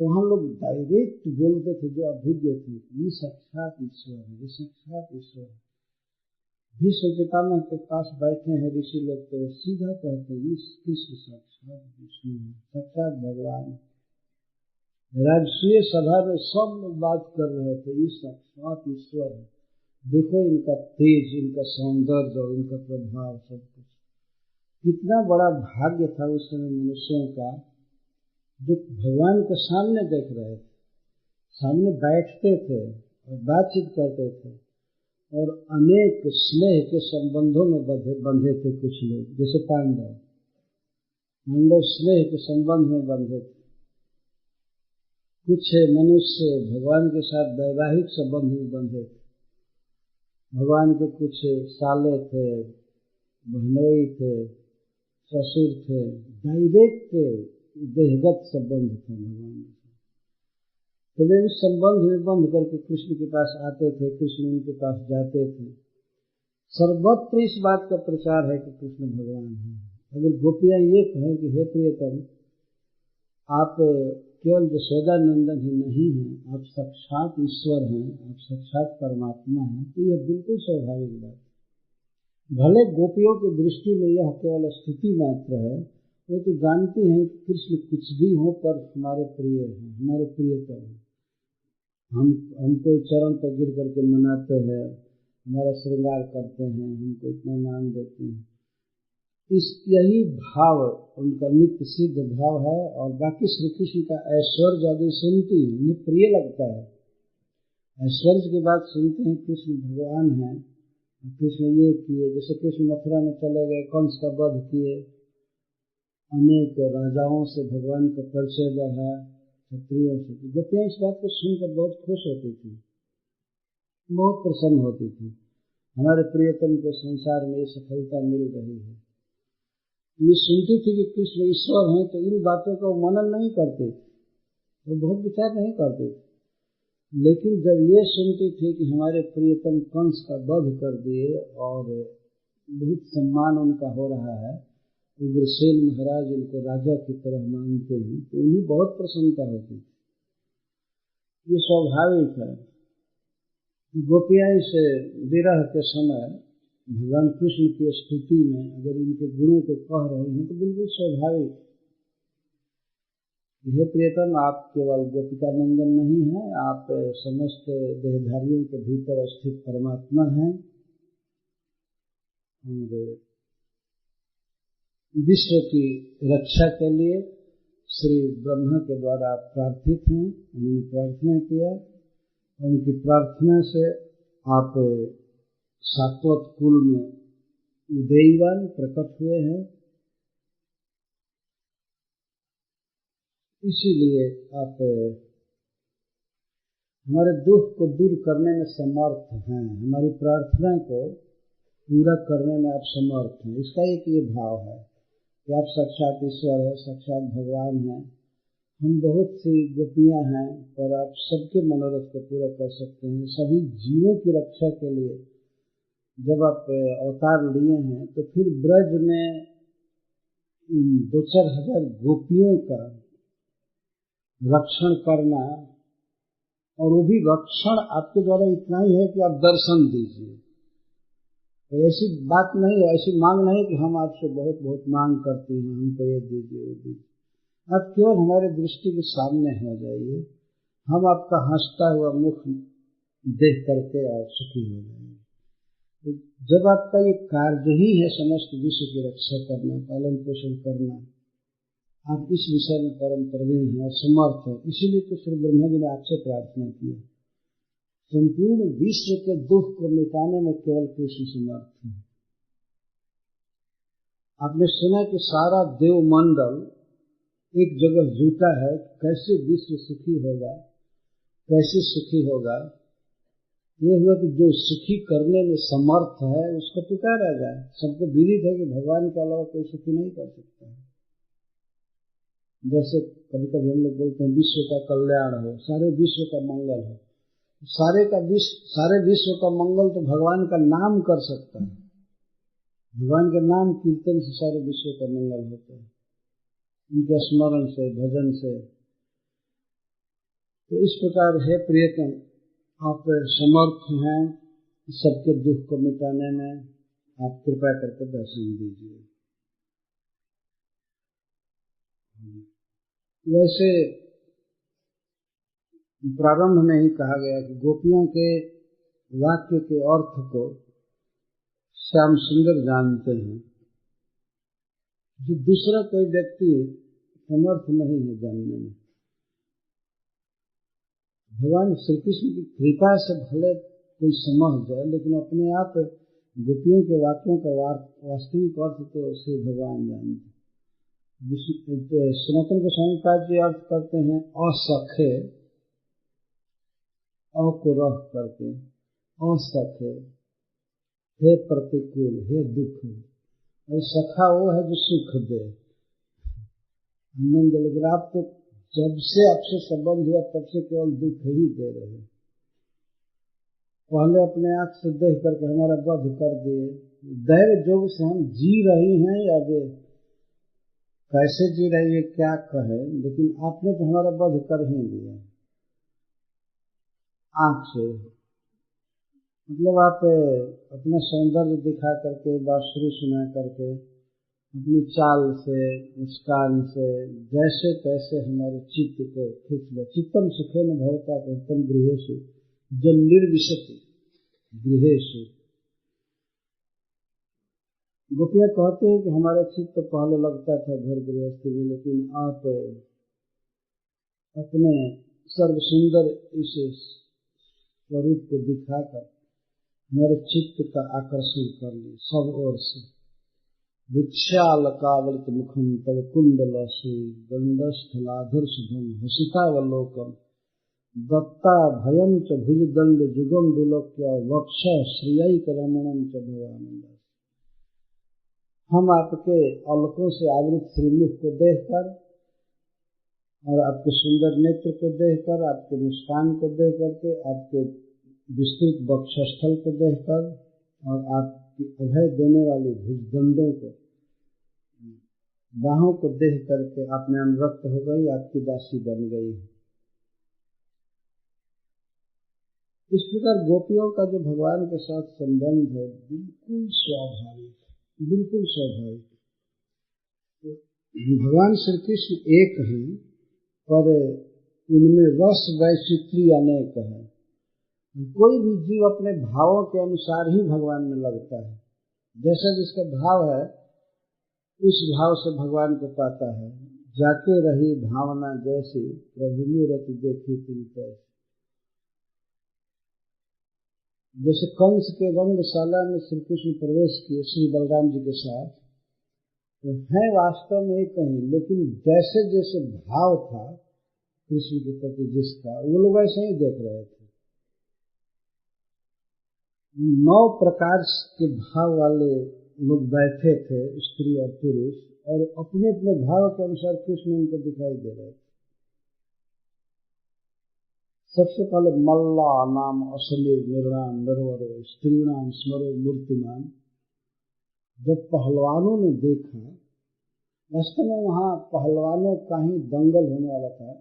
तो हम लोग डायरेक्ट बोलते थे, जो अभिज्ञ थे, ये साक्षात ईश्वर है, ये साक्षात ईश्वर है। भीष्म पितामह के पास बैठे हैं ऋषि लोग तो सीधा कहते हैं कृष्ण साक्षात विष्णु है, साक्षात भगवान। राजकीय सभा में सब लोग बात कर रहे थे, ये साक्षात ईश्वर है, देखो इनका तेज, इनका सौंदर्य और इनका प्रभाव, सब कुछ। कितना बड़ा भाग्य था उस समय मनुष्यों का जो भगवान को सामने देख रहे थे, सामने बैठते थे और बातचीत करते थे और अनेक स्नेह के संबंधों में बंधे थे। कुछ लोग जैसे पांडव स्नेह के संबंध में बंधे थे, कुछ मनुष्य भगवान के साथ वैवाहिक संबंध में बंधे थे। भगवान के कुछ साले थे, बहनोई थे, ससुर थे, डायरेक्ट देहगत संबंध था भगवान से। तो वे उस संबंध में बंध करके कृष्ण के पास आते थे, कृष्ण उनके पास जाते थे। सर्वत्र इस बात का प्रचार है कि कृष्ण भगवान है। अगर गोपियां ये कहें कि हे प्रियतम, आप केवल यशोदा नंदन ही नहीं हैं, आप साक्षात ईश्वर हैं, आप साक्षात परमात्मा हैं, तो यह बिल्कुल स्वाभाविक बात है। भले गोपियों की दृष्टि में यह केवल स्तुति मात्र है, वो तो जानती हैं कि कृष्ण कुछ भी हो पर हमारे प्रिय हैं, हमारे प्रियतम हैं। हमको चरण पर गिर करके मनाते हैं, हमारा श्रृंगार करते हैं, हमको इतना मान देते हैं। यही भाव उनका नित्य सिद्ध भाव है। और बाकी श्री कृष्ण का ऐश्वर्य यदि सुनती है, उन्हें प्रिय लगता है, ऐश्वर्य की बात सुनते हैं, कृष्ण भगवान है, कृष्ण ये किए, जैसे कृष्ण मथुरा में चले गए, कंस का वध किए, अनेक राजाओं से भगवान का परिचय बढ़ा, क्षत्रियों से। गोपियां इस बात को सुनकर बहुत खुश होती थी, बहुत प्रसन्न होती थी, हमारे प्रियतम को संसार में ये सफलता मिल रही है। ये सुनती थी कि कृष्ण ईश्वर हैं, तो इन बातों का मनन नहीं करते थे, वो बहुत विचार नहीं करते थे। लेकिन जब ये सुनती थी कि हमारे प्रियतम कंस का वध कर दिए और बहुत सम्मान उनका हो रहा है, उग्रसेन महाराज इनको राजा की तरह मानते हैं, तो उन्हें बहुत प्रसन्नता होती थी। ये स्वाभाविक है। गोपियां इस विरह के समय भगवान कृष्ण की स्तुति में अगर इनके गुणों को कह रहे हैं तो बिल्कुल स्वाभाविक। हे प्रियतम, आप केवल गोपिका नंदन नहीं हैं, आप समस्त देहधारियों के भीतर स्थित परमात्मा हैं और विश्व की रक्षा के लिए श्री ब्रह्मा के द्वारा आप प्रार्थित हैं। उन्होंने प्रार्थना किया, उनकी प्रार्थना से आप सात्वत कुल में उदयवान प्रकट हुए हैं, इसीलिए आप हमारे दुख को दूर करने में समर्थ हैं, हमारी प्रार्थना को पूरा करने में आप समर्थ हैं। इसका एक ये भाव है कि आप साक्षात ईश्वर है, साक्षात भगवान हैं। हम बहुत सी गोपियां हैं पर आप सबके मनोरथ को पूरा कर सकते हैं। सभी जीवों की रक्षा के लिए जब आप अवतार लिए हैं तो फिर ब्रज में 2-4 हजार गोपियों का रक्षण करना, और वो भी रक्षण आपके द्वारा इतना ही है कि आप दर्शन दीजिए। तो ऐसी बात नहीं है, ऐसी मांग नहीं कि हम आपसे बहुत बहुत मांग करते हैं, हमको ये दीजिए वो दीजिए। आप केवल हमारे दृष्टि के सामने हो जाइए, हम आपका हंसता हुआ मुख देख करके आप सुखी हो जाएंगे। तो जब आपका ये कार्य ही है समस्त विश्व की रक्षा करना, पालन पोषण करना, आप इस विषय में परम प्रवीण हैं और समर्थ हैं, इसीलिए तो श्री ब्रह्मा जी ने आपसे प्रार्थना की। संपूर्ण विश्व के दुख को मिटाने में केवल कृष्ण समर्थ है। आपने सुना कि सारा देवमंडल एक जगह जुटा है, कैसे विश्व सुखी होगा, कैसे सुखी होगा। ये हुआ कि जो सुखी करने में समर्थ है उसको पुकारा जाए। सबको विदित है कि भगवान के अलावा कोई सुखी नहीं कर सकता है। जैसे कभी कभी हम लोग बोलते हैं विश्व का कल्याण हो, सारे विश्व का मंगल हो। सारे विश्व का मंगल तो भगवान का नाम कर सकता है। भगवान के नाम कीर्तन से सारे विश्व का मंगल होता है, उनके स्मरण से, भजन से। तो इस प्रकार है प्रियतम, आप समर्थ हैं सबके दुख को मिटाने में, आप कृपया करके दर्शन दीजिए। वैसे प्रारंभ में ही कहा गया कि गोपियों के वाक्य के अर्थ को श्याम सुंदर जानते हैं, जो दूसरा कोई व्यक्ति समर्थ नहीं है जानने में। भगवान श्री कृष्ण की कृपा से भले कोई समझ जाए, लेकिन अपने आप गोपियों के वाक्यों का वास्तविक अर्थ तो श्री भगवान जानते। सनातन गोस्वामी पाद जी अर्थ करते हैं असखे, अ को रह करके, असखे हे प्रतिकूल, हे दुख। और सखा वो है जो सुख दे, आनंद। लेकिन आप तो जब से आपसे संबंध हुआ तब से केवल दुख ही दे रहे। पहले अपने आंख से देख करके हमारा वध कर दिए। दैव जोग से हम जी रही हैं या वे कैसे जी रही है क्या कहे, लेकिन आपने तो हमारा वध कर ही दिया आंख से। मतलब आप अपना सौंदर्य दिखा करके, बांसुरी सुना करके, अपनी चाल से, मुस्कान से, जैसे तैसे हमारे चित्त को खींच ले। चित्तम सुखेन भवता कृतम गृहेषु जन निर्विशति गृहेषु। गोपियां कहते हैं कि हमारा चित्त पहले लगता था घर गृहस्थी में, लेकिन आप अपने सर्व सुंदर इस स्वरूप को दिखाकर मेरे चित्त का आकर्षण कर ली सब ओर से। विक्षाल कावलित मुखम तव कुंडल श्री गंडस्थलाधर शुभम हसितावलोकम दत्ता भयम च भुजदंड जुगम विलोक्य वक्ष श्रियैक रमणम च भवानंद। हम आपके अलकों से आवृत श्रीमुख को देखकर और आपके सुंदर नेत्र को देखकर, आपके मुस्कान को देख करके, आपके विस्तृत वक्षस्थल को देखकर और आपकी अभय देने वाली भुजदंडों को, बाहों को देख करके आपने अनुरक्त हो गई, आपकी दासी बन गई। इस प्रकार गोपियों का जो भगवान के साथ संबंध है बिल्कुल स्वाभाविक, बिल्कुल स्वाभाविक। भगवान श्री कृष्ण एक हैं, पर उनमें रस वैचित्री अनेक है। कोई भी जीव अपने भावों के अनुसार ही भगवान में लगता है। जैसा जिसका भाव है उस भाव से भगवान को पाता है। जाके रही भावना जैसी प्रभु मूरत देखी तुम कैसे। जैसे कंस के रंगशाला में श्री कृष्ण प्रवेश किए श्री बलराम जी के साथ, तो है वास्तव में एक ही, लेकिन जैसे जैसे भाव था कृष्ण के प्रति जिसका, वो लोग ऐसे ही देख रहे थे। 9 प्रकार के भाव वाले लोग बैठे थे, स्त्री और पुरुष, और अपने अपने भाव के अनुसार कृष्ण उनको दिखाई दे रहे थे। सबसे पहले मल्ला नाम असली निर्णाम निर्वरो स्त्री नाम स्मरो मूर्तिमान। जब पहलवानों ने देखा, वास्तव में वहां पहलवानों का ही दंगल होने वाला था,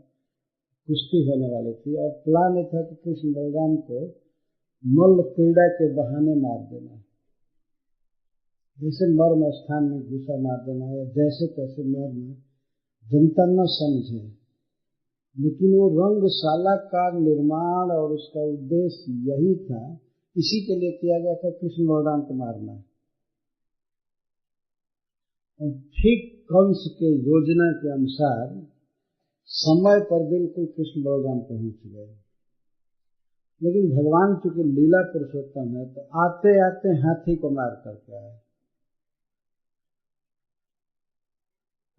कुश्ती होने वाली थी, और प्लान ये था कि कृष्ण बलराम को मल्ल क्रीड़ा के बहाने मार देना, जैसे मर्म स्थान में घुसा मार देना, या जैसे तैसे मर्म जनता न समझे। लेकिन वो रंगशाला का निर्माण और उसका उद्देश्य यही था, इसी के लिए किया गया था, कृष्ण बलराम को मारना। और ठीक कंस के योजना के अनुसार समय पर बिल्कुल कृष्ण बलराम पहुंच गए। लेकिन भगवान चूंकि लीला पुरुषोत्तम है तो आते आते हाथी को मार करके आए,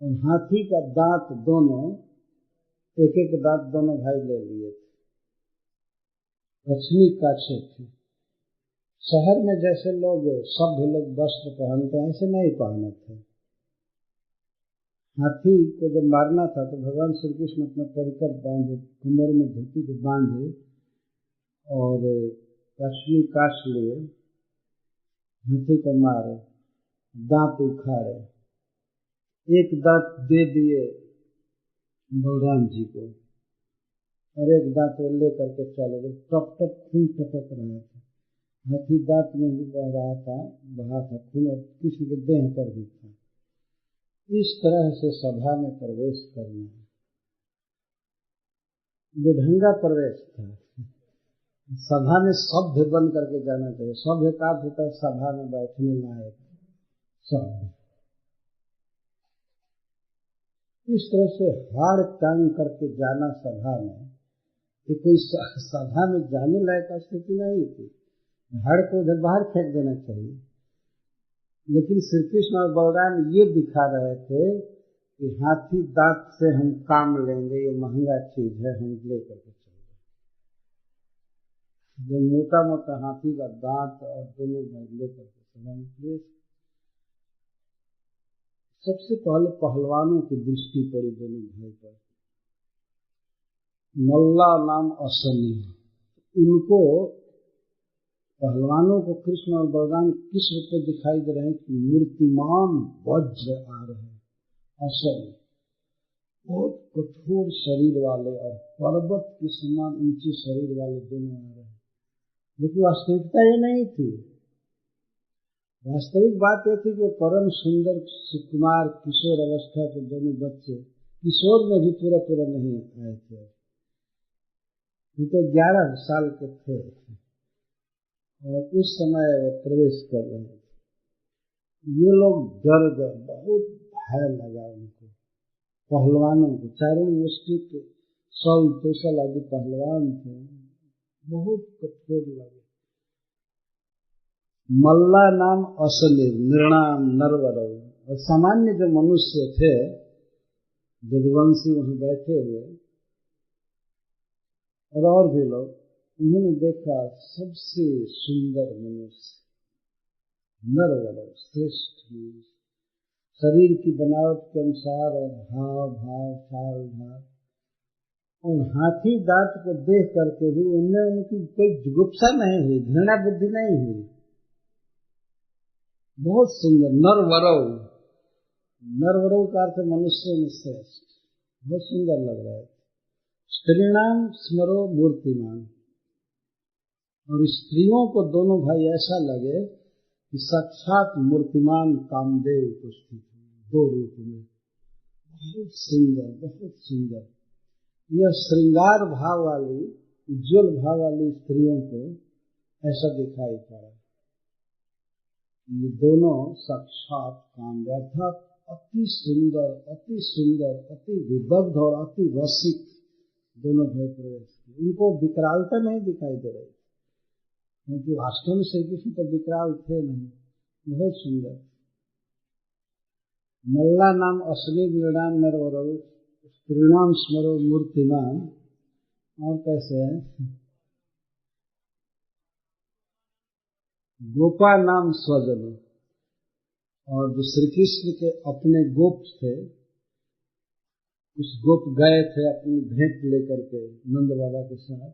और हाथी का दांत दोनों, एक एक दांत दोनों भाई ले लिए थे, रश्मि काछे थे। शहर में जैसे लोग सभ्य लोग वस्त्र पहनते हैं ऐसे नहीं पहने थे। हाथी को जब मारना था तो भगवान श्री कृष्ण अपना परिकर बांधे, कमर में धोती को बांधे और रश्मि काछ लिए हाथी को मारे, दांत उखाड़े, एक दांत दे दिए बलराम जी को और एक दांत वो ले करके चले गए। टप टप खून टपक रहा था, हाथी दांत में भी बह रहा था, बहा था खून, और किसी के देह पर भी था। इस तरह से सभा में प्रवेश करना बेढंगा प्रवेश था। सभा में सभ्य बन करके जाना चाहिए। सभ्य का अर्थ होता है सभा में बैठने लायक सभ्य। इस तरह से हाड़ टांग करके जाना सभा में, कि कोई सभा में जाने लायक स्थिति नहीं थी। हाड़ को उधर बाहर फेंक देना चाहिए। लेकिन श्री कृष्ण और बलराम ये दिखा रहे थे कि हाथी दांत से हम काम लेंगे, ये महंगा चीज है, हम ले करके चलेंगे। जो मोटा मोटा हाथी का दांत और दोनों ले करके चलेंगे। सबसे पहले पहलवानों की दृष्टि पड़ी दोनों भाई पर। मल्ला नाम असनी, उनको पहलवानों को कृष्ण और बलराम किस रूप में दिखाई दे रहे हैं कि मूर्तिमान वज्र आ रहे हैं, असल बहुत कठोर शरीर वाले और पर्वत के समान ऊंचे शरीर वाले दोनों आ रहे हैं। लेकिन वास्तविकता ये नहीं थी। वास्तविक बात यह थी कि परम सुंदर सुकुमार किशोर अवस्था के दोनों बच्चे, किशोर में भी पूरा नहीं आए थे, ये तो 11 साल के थे और उस समय प्रवेश कर रहे थे। ये लोग डर गए, बहुत भय लगा उनको, पहलवानों को। चारों मुष्टि के सल तोसल आदि पहलवान थे, बहुत कठोर लगे। मल्ला नाम असले नृणाम नरवरव, और सामान्य जो मनुष्य थे यदुवंशी वहां बैठे हुए और भी लोग, उन्होंने देखा सबसे सुंदर मनुष्य नरवरव, श्रेष्ठ मनुष्य, शरीर की बनावट के अनुसार और भाव भाव चाल ढाल, और हाथी दांत को देख करके भी उनमें उनकी कोई जुगुप्सा नहीं हुई, घृणा बुद्धि नहीं हुई। बहुत सुंदर नरवरव, नरवरव का अर्थ मनुष्य में श्रेष्ठ, बहुत सुंदर लग रहा है। स्त्रीणाम स्मरो मूर्तिमान, और स्त्रियों को दोनों भाई ऐसा लगे कि साक्षात मूर्तिमान कामदेव उपस्थित है, दो रूप में, बहुत सुंदर बहुत सुंदर। यह श्रृंगार भाव वाली, उज्ज्वल भाव वाली स्त्रियों को ऐसा दिखाई पड़ा। ये दोनों साक्षात कामदेव, अर्थात अति सुंदर अति विदग्ध और अति रसिक दोनों भाई प्रवेश किए। उनको विकरालता नहीं दिखाई दे रही, क्योंकि वास्तव में श्री कृष्ण तो विकराल थे नहीं, बहुत सुंदर। मल्ला नाम असली नृणाम नरवरव स्त्रीणाम स्मरो मूर्तिमान, और कैसे है गोपा नाम स्वजन, और जो श्री कृष्ण के अपने गोप थे, कुछ गोप गए थे अपनी भेंट लेकर के नंद बाबा के साथ,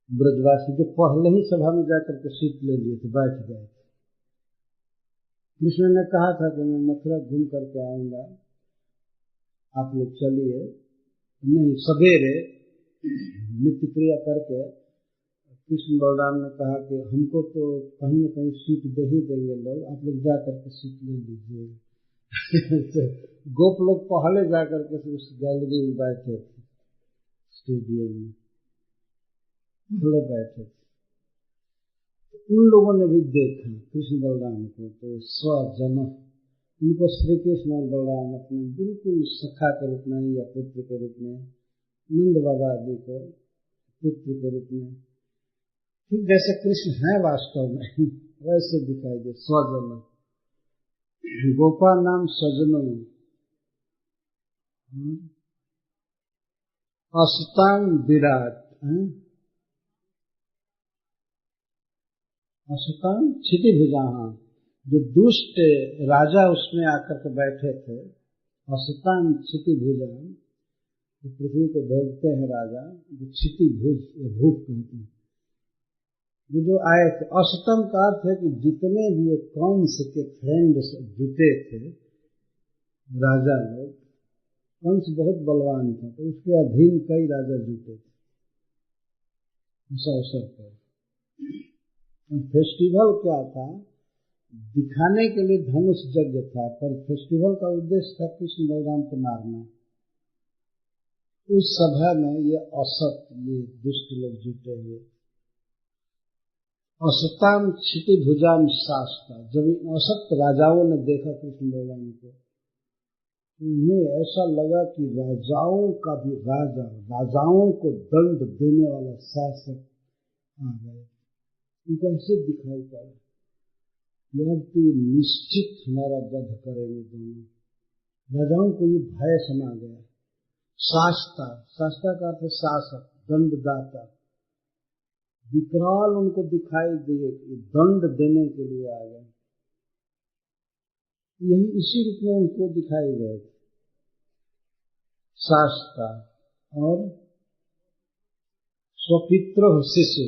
ब्रजवासी जो पहले ही सभा में जाकर के सीट ले लिए थे, बैठ गए थे। कृष्ण ने कहा था कि मैं मथुरा घूम करके आऊंगा, आप लोग चलिए। नहीं, सवेरे नित्य क्रिया करके कृष्ण बलराम ने कहा कि हमको तो कहीं न कहीं सीट दे ही देंगे लोग, आप लोग जा करके सीट ले लीजिए। गोप लोग पहले जा करके उस गैलरी में बैठे थे, स्टेडियम में पहले बैठे थे। उन लोगों ने भी देखा कृष्ण बलराम को, तो स्वजन उनको श्री कृष्ण और बलराम अपने बिल्कुल सखा के रूप में या पुत्र के रूप में नंद बाबा आदि को पुत्र के रूप में, ठीक जैसे कृष्ण हैं वास्तव में वैसे दिखाई दे। स्वजन, गोपा नाम स्वजनों, असतांग विराट, असतांग क्षितिभुजा, जो दुष्ट राजा उसमें आकर के बैठे थे, असतांग क्षितिभुजा, पृथ्वी को भोगते हैं राजा, जो क्षितिभुज भूख कहते हैं, ये जो आए थे। असतम का अर्थ है कि जितने भी कंस के फ्रेंड्स जुटे थे राजा लोग, कंस बहुत बलवान था तो उसके अधीन कई राजा जुटे थे उस अवसर पर। फेस्टिवल क्या था, दिखाने के लिए धनुष यज्ञ था, पर फेस्टिवल का उद्देश्य था कृष्ण बलराम को मारना। उस सभा में ये असत, ये दुष्ट लोग जुटे हुए। असताम क्षितिभुजाम शास्ता, जब इन असत राजाओं ने देखा कृष्ण बलराम को, उन्हें ऐसा लगा कि राजाओं का भी राजा, राजाओं को दंड देने वाला शासक आ गए। उनको ऐसे दिखाई पड़ा, यह तो निश्चित हमारा वध करेंगे दोनों। राजाओं को ये भय समा गया। शास्ता, शास्ता का अर्थ शासक, दंडदाता, विकराल उनको दिखाई दिए कि दंड देने के लिए आ गए। यही इसी रूप में उनको दिखाई गए थे, शास्ता। और स्वपित्र शिशु,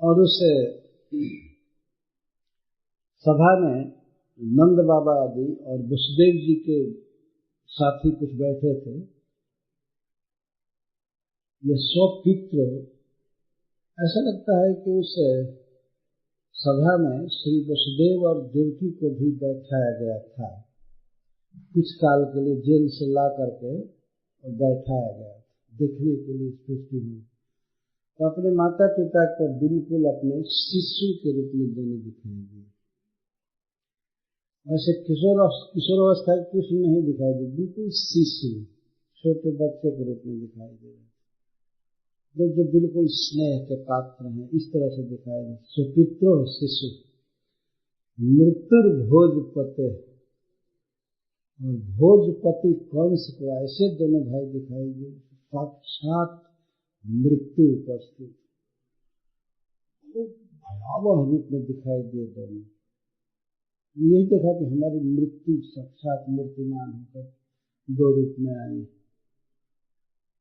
और उसे सभा में नंद बाबा आदि और वसुदेव जी के साथी कुछ बैठे थे। ये स्वपित्र, ऐसा लगता है कि उस सभा में श्री वसुदेव और देवकी को भी बैठाया गया था, कुछ काल के लिए जेल से ला करके और बैठाया गया देखने के लिए सृष्टि में। तो अपने माता पिता को बिल्कुल अपने शिशु के रूप में दोनों दिखाई दिए। वैसे किशोरावस्था के कृष्ण नहीं दिखाई दे, बिल्कुल शिशु, छोटे बच्चे के रूप में दिखाई दे रहे, जो बिल्कुल स्नेह के पात्र हैं, इस तरह से दिखाई दे। सुपित्रो शिशु, मृत्युर भोजपते, और भोजपति कंस को ऐसे दोनों भाई दिखाई दे, साक्षात मृत्यु उपस्थित, भयावह रूप में दिखाई दिए दोनों। यही देखा कि हमारी मृत्यु साक्षात मूर्तिमान होकर दो रूप में आई,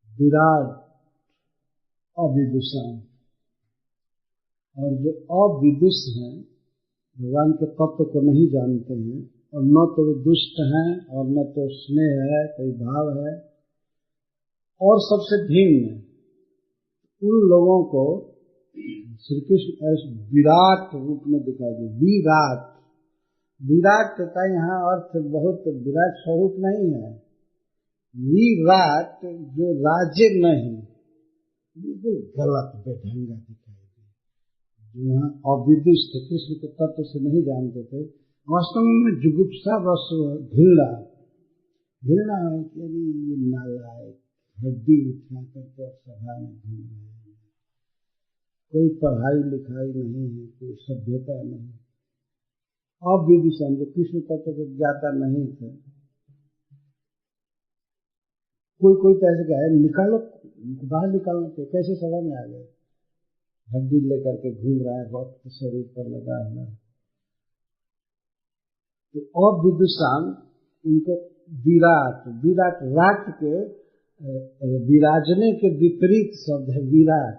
विराट अविदुषान। और जो अविदुष हैं, भगवान के तत्व को नहीं जानते हैं, और न तो वे दुष्ट हैं और न तो स्नेह है, कोई भाव है, और सबसे भिन्न, उन लोगों को श्री कृष्ण विराट रूप में दिखाई दे। विराट, विराट का यहाँ अर्थ बहुत विराट स्वरूप नहीं है, विराट जो राज्य नहीं, बिल्कुल गलत बेढंगा दिखाई दे। जो वहाँ अविदुष थे, कृष्ण के तत्व से नहीं जानते थे, वास्तव में जुगुप्सा बस घृणा, घृणा है कि ये नालायक हड्डी उठा करके सभा में घूम रहे हैं, कोई पढ़ाई लिखाई नहीं है, कोई सभ्यता नहीं। अविदुषम, जो कृष्ण तत्व के ज्ञाता नहीं थे, कोई कैसे कहे निकालो, बाहर निकालना चाहिए, कैसे सभा में आ गए, हड्डी लेकर के घूम रहा है, रक्त शरीर पर लगा हुआ है। तो अविदुषाम, उनको विराट, विराट राट के विराजने के विपरीत शब्द है विराट,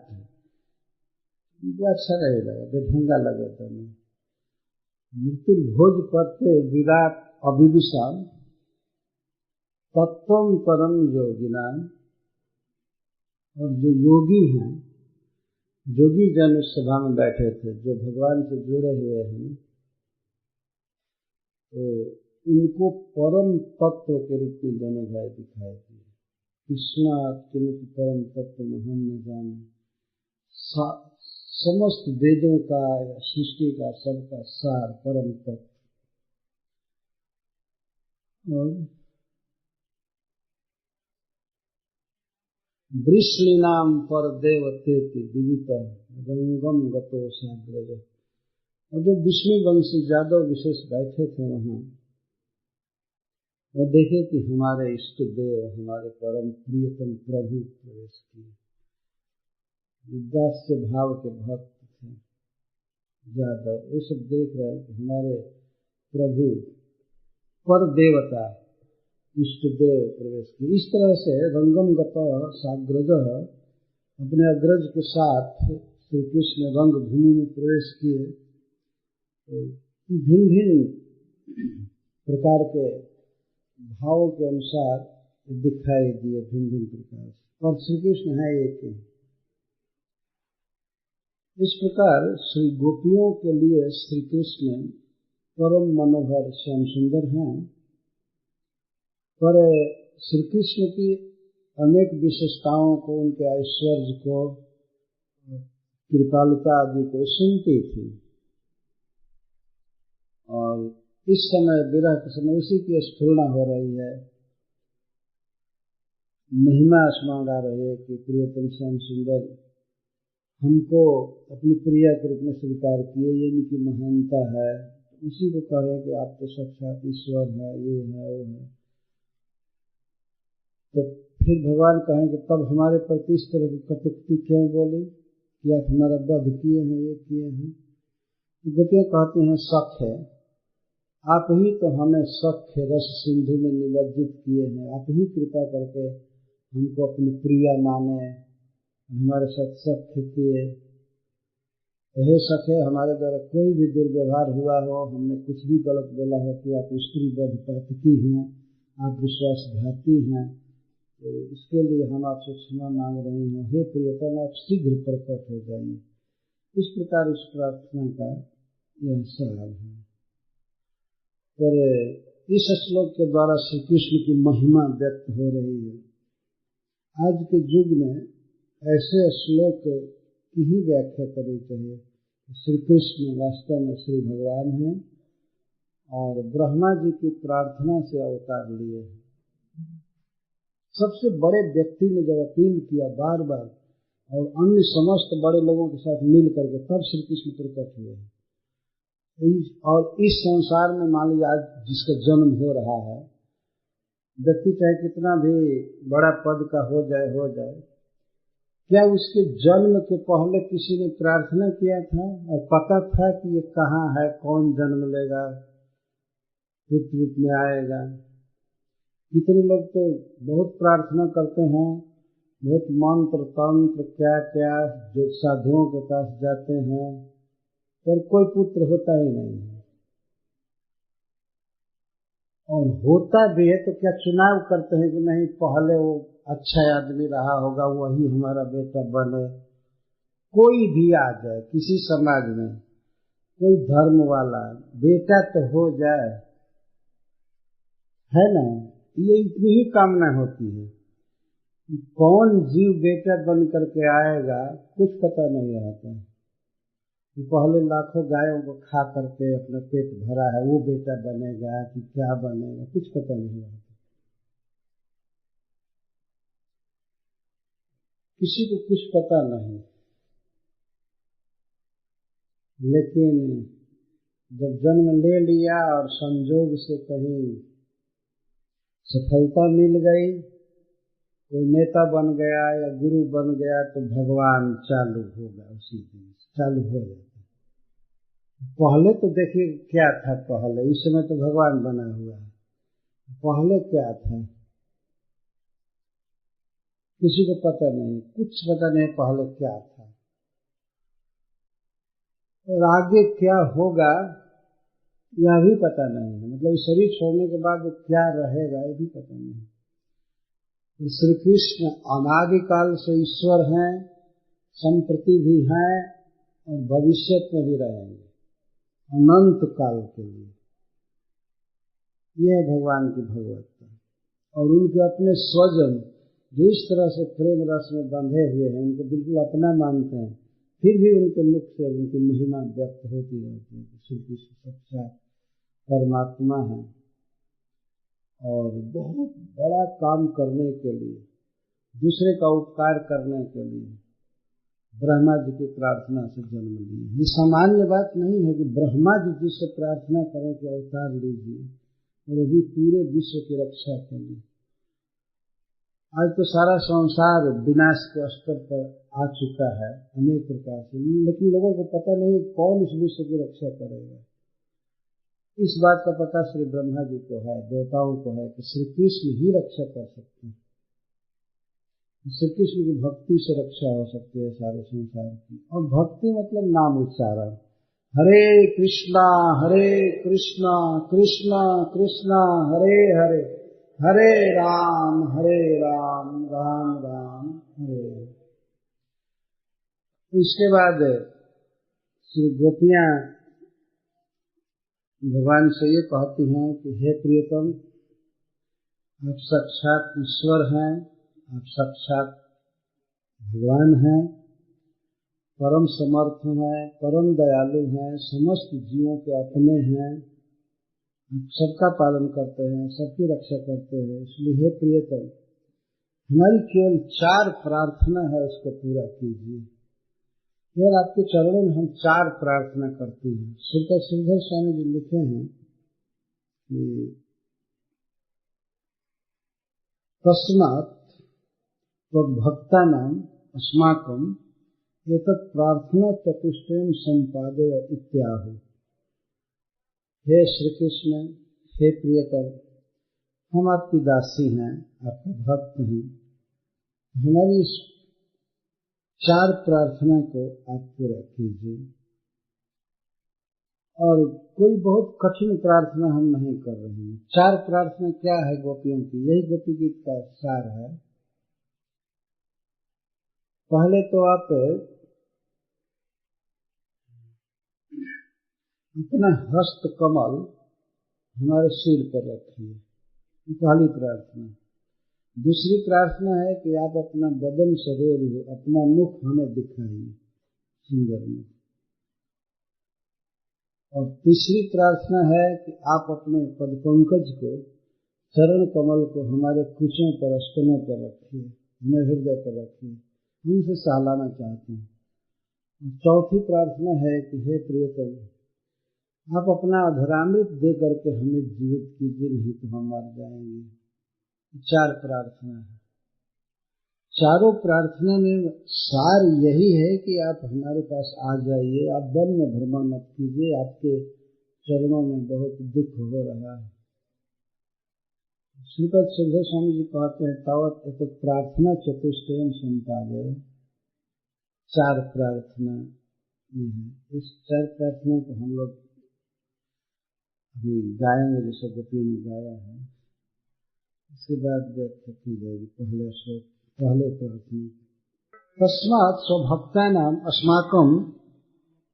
उनको अच्छा नहीं लगा, बेढंगा लगे तो नहीं। मृत्यु भोज करते विराट अविदुषाम, तत्वम परम योगिनाम, और जो योगी हैं, योगी जन उस सभा में बैठे थे, जो भगवान से जुड़े हुए हैं, तो उनको परम तत्व के रूप में दोनों भाई दिखाई दिए। कृष्णा किंतु परम तत्व में हम न जाने, समस्त वेदों का, सृष्टि का, सबका सार परम तत्व। और वृषलीनाम पर देवतेति विदित रंगम गतो साग्रज। और जो विष्णु वंशी यादव विशेष बैठे थे वहां, वो देखे कि हमारे इष्ट देव, हमारे परम प्रियतम प्रभु प्रवेश किए। दास्य भाव के भक्त थे यादव, ये सब देख रहे हैं कि हमारे प्रभु पर देवता इष्ट देव प्रवेश किए। इस तरह से रंगम गत साग्रज, अपने अग्रज के साथ श्री कृष्ण रंग भूमि में प्रवेश किए। तो भिन्न भिन्न प्रकार के भावों के अनुसार दिखाई दिए, भिन्न भिन्न प्रकार से, और श्री कृष्ण है एक ही। इस प्रकार श्री गोपियों के लिए श्री कृष्ण परम मनोहर श्याम सुंदर हैं, पर श्री कृष्ण की अनेक विशेषताओं को, उनके ऐश्वर्य को, कृपालुता आदि को सुनती थी। और इस समय विरह के समय उसी की स्फुरणा हो रही है, महिमा स्मरण आ रही है कि प्रियतम श्याम सुंदर हमको अपनी प्रिया के रूप में स्वीकार किए, ये इनकी महानता है। उसी को कह रहे हैं कि आप तो साक्षात ईश्वर है, ये है वो है। तो फिर भगवान कहें कि तब हमारे प्रति इस तरह की कटुक्ति क्यों बोली कि आप हमारा वध किए हैं, ये किए हैं। गोपियां कहती हैं सख है, आप ही तो हमें सख्य रस सिंधु में निमज्जित किए हैं, आप ही कृपा करके हमको अपनी प्रिया माने, हमारे साथ सख्य किए। हे सखे, हमारे द्वारा कोई भी दुर्व्यवहार हुआ हो, हमने कुछ भी गलत बोला हो कि आप स्त्री वध पातकी हैं, आप विश्वासघाती हैं, तो इसके लिए हम आपसे क्षमा मांग रहे हैं। हे प्रियतम, आप शीघ्र प्रकट हो जाइए। इस प्रकार इस प्रार्थना का यह सवाल है। पर इस श्लोक के द्वारा श्री कृष्ण की महिमा व्यक्त हो रही है। आज के युग में ऐसे श्लोक की ही व्याख्या करनी चाहिए। श्री कृष्ण वास्तव में श्री भगवान हैं और ब्रह्मा जी की प्रार्थना से अवतार लिए हैं। सबसे बड़े व्यक्ति ने जब अपील किया बार बार, और अन्य समस्त बड़े लोगों के साथ मिल करके, तब श्री कृष्ण प्रकट हुए। और इस संसार में मान लीजिए आज जिसका जन्म हो रहा है, व्यक्ति चाहे कितना भी बड़ा पद का हो जाए, क्या उसके जन्म के पहले किसी ने प्रार्थना किया था और पता था कि ये कहाँ है, कौन जन्म लेगा, पुत्र रूप में आएगा? कितने लोग तो बहुत प्रार्थना करते हैं, बहुत मंत्र तंत्र क्या क्या जो साधुओं के पास जाते हैं, पर कोई पुत्र होता ही नहीं है। और होता भी है तो क्या चुनाव करते हैं कि नहीं पहले वो अच्छा आदमी रहा होगा वही हमारा बेटा बने? कोई भी आ जाए किसी समाज में, कोई धर्म वाला, बेटा तो हो जाए, है ना? ये इतनी ही कामना होती है। कौन जीव बेटा बन करके आएगा कुछ पता नहीं रहता। पहले लाखों गायों को खा करके अपना पेट भरा है, वो बेटा बनेगा कि क्या बनेगा कुछ पता नहीं रहता। किसी को कुछ पता नहीं। लेकिन जब जन्म ले लिया और संजोग से कहीं सफलता मिल गई, कोई नेता बन गया या गुरु बन गया, तो भगवान चालू होगा, उसी दिन चालू हो जाता। पहले तो देखिए क्या था, पहले इस समय तो भगवान बना हुआ है, पहले क्या था किसी को पता नहीं, कुछ पता नहीं पहले क्या था, और आगे क्या होगा यह भी पता नहीं है। मतलब शरीर छोड़ने के बाद क्या रहेगा ये भी पता नहीं। श्री कृष्ण अनादिकाल से ईश्वर हैं, संप्रति भी हैं और भविष्य में भी रहेंगे अनंत काल के लिए। यह भगवान की भगवत्ता। और उनके अपने स्वजन जो इस तरह से प्रेम रस में बंधे हुए हैं, उनको बिल्कुल अपना मानते हैं, फिर भी उनके मुख से उनकी महिमा व्यक्त होती रहती है। श्री कृष्ण सच्चा परमात्मा है और बहुत बड़ा काम करने के लिए दूसरे का उपकार करने के लिए ब्रह्मा जी की प्रार्थना से जन्म लिए। ये सामान्य बात नहीं है कि ब्रह्मा जी जिससे प्रार्थना करें कि अवतार लीजिए, और वो भी पूरे विश्व की रक्षा के लिए। आज तो सारा संसार विनाश के स्तर पर आ चुका है अनेक प्रकार से, लेकिन लोगों को पता नहीं कौन इस विश्व की रक्षा करेगा। इस बात का पता श्री ब्रह्मा जी को है, देवताओं को है कि श्री कृष्ण ही रक्षा कर सकते हैं। श्री कृष्ण की भक्ति से रक्षा हो सकती है सारे संसार की। और भक्ति मतलब नाम उच्चारण, हरे कृष्णा कृष्णा कृष्णा हरे हरे, हरे राम राम राम हरे। इसके बाद श्री गोपियां भगवान से ये कहती हैं कि हे प्रियतम, आप साक्षात ईश्वर हैं, आप साक्षात भगवान हैं, परम समर्थ हैं, परम दयालु हैं, समस्त जीवों के अपने हैं, सबका पालन करते हैं, सबकी रक्षा करते हैं। इसलिए हे प्रियतम, हमारी केवल 4 प्रार्थना है, उसको पूरा कीजिए। केवल आपके चरणों में हम 4 प्रार्थना करते हैं। श्रीधर स्वामी जी लिखे हैं कि तस्मात् तद्भक्तानां अस्माकं एतत् प्रार्थना चतुष्टयं संपादय इत्याहु। हे श्री कृष्ण, हे प्रियतम, हम आपकी दासी हैं, आपके भक्त हैं, हमारी इस 4 प्रार्थना को आप पूरा कीजिए। और कोई बहुत कठिन प्रार्थना हम नहीं कर रहे हैं। 4 प्रार्थना क्या है गोपियों की, यही गोपी गीत का सार है। पहले तो आप अपना हस्त कमल हमारे सिर पर रखिए, पहली प्रार्थना। दूसरी प्रार्थना है कि आप अपना बदन सरोर, अपना मुख हमें दिखाइए सुंदर मुख। और तीसरी प्रार्थना है कि आप अपने पद पंकज को, चरण कमल को हमारे कुचों पर, स्तनों पर रखिए, हमें हृदय पर रखिए, उनसे सहलाना चाहते हैं। चौथी प्रार्थना है कि हे प्रियतम, आप अपना अधरामृत दे करके हमें जीवित कीजिए, नहीं तो हम मर जाएंगे। 4 प्रार्थना है। चारों प्रार्थना में सार यही है कि आप हमारे पास आ जाइए, आप वन में भ्रमण मत कीजिए, आपके चरणों में बहुत दुख हो रहा है। श्रीपद श्रीधर स्वामी जी कहते हैं तावत एक प्रार्थना चतुष्टयम संपादय, 4 प्रार्थना है। इस 4 प्रार्थना को हम लोग अभी गाएंगे, जैसे गोपियों ने गाया है। इसके बाद व्याख्या की जाएगी। पहले प्रार्थना, तस्मात् स्वभक्तानां अस्माकं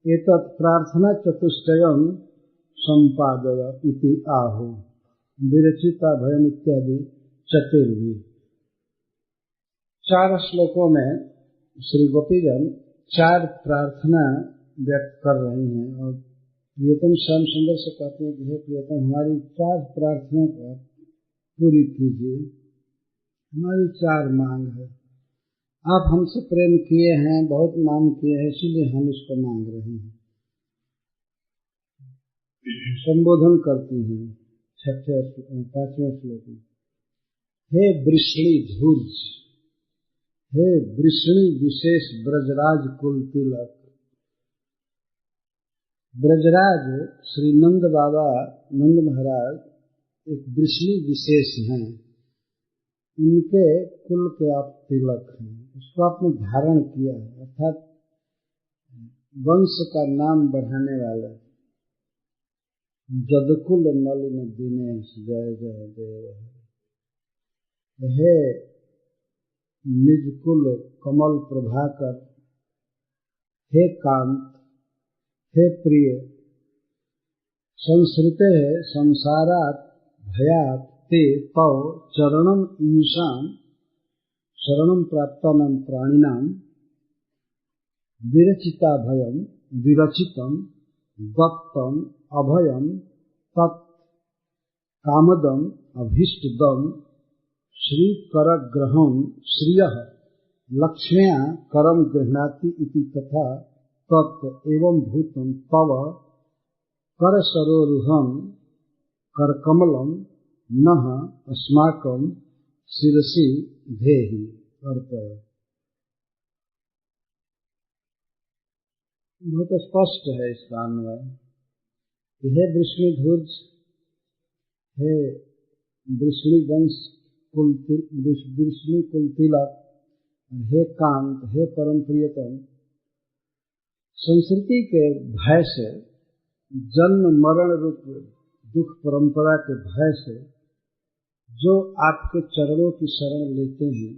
एतत् प्रार्थना चतुष्टयं संपादय इति आहु। विरचिता भयम इत्यादि चतुर्वी। 4 श्लोकों में श्री गोपीगण 4 प्रार्थना व्यक्त कर रही हैं। और प्रियतम श्याम सुंदर से कहते हैं कि हे प्रियतम, हमारी 4 प्रार्थना को पूरी कीजिए। हमारी 4 मांग है। आप हमसे प्रेम किए हैं, बहुत मांग किए हैं, इसीलिए हम इसको मांग रहे हैं। संबोधन करती हैं 5वें श्लोक में, हे वृष्णि धूर्ज, हे वृष्णि विशेष ब्रजराज कुल तिलक। ब्रजराज श्री नंद बाबा, नंद महाराज एक वृष्णि विशेष हैं, उनके कुल के आप तिलक हैं, उसको आपने धारण किया है, अर्थात वंश का नाम बढ़ाने वाले। जदकुल नलिन दिनेश जय जय देव, हे निजकुल कमल प्रभाकर, हे कांत, हे प्रिय, संसृते संसारात् भयात् ते तव चरणम ईशान शरणम प्राप्तानां प्राणिनां विरचिता भयम विरचितम दत्तम अभयम तत् कामदम अभीष्टदम श्री कर ग्रहण श्रियः लक्ष्म्या करम गृह्णाति इति तथा तत् एवं भूतम तव कर सरोरुहं कर कमलम नः अस्माकं शिरसि धेहि अर्पय। बहुत स्पष्ट है इसका अन्वय। हे वृष्णिध्वज, हे वृष्णि वंश वृष्णि कुलतिलक, हे कांत, हे परम प्रियतम, संस्कृति के भय से, जन्म मरण रूप दुख परंपरा के भय से जो आपके चरणों की शरण लेते हैं,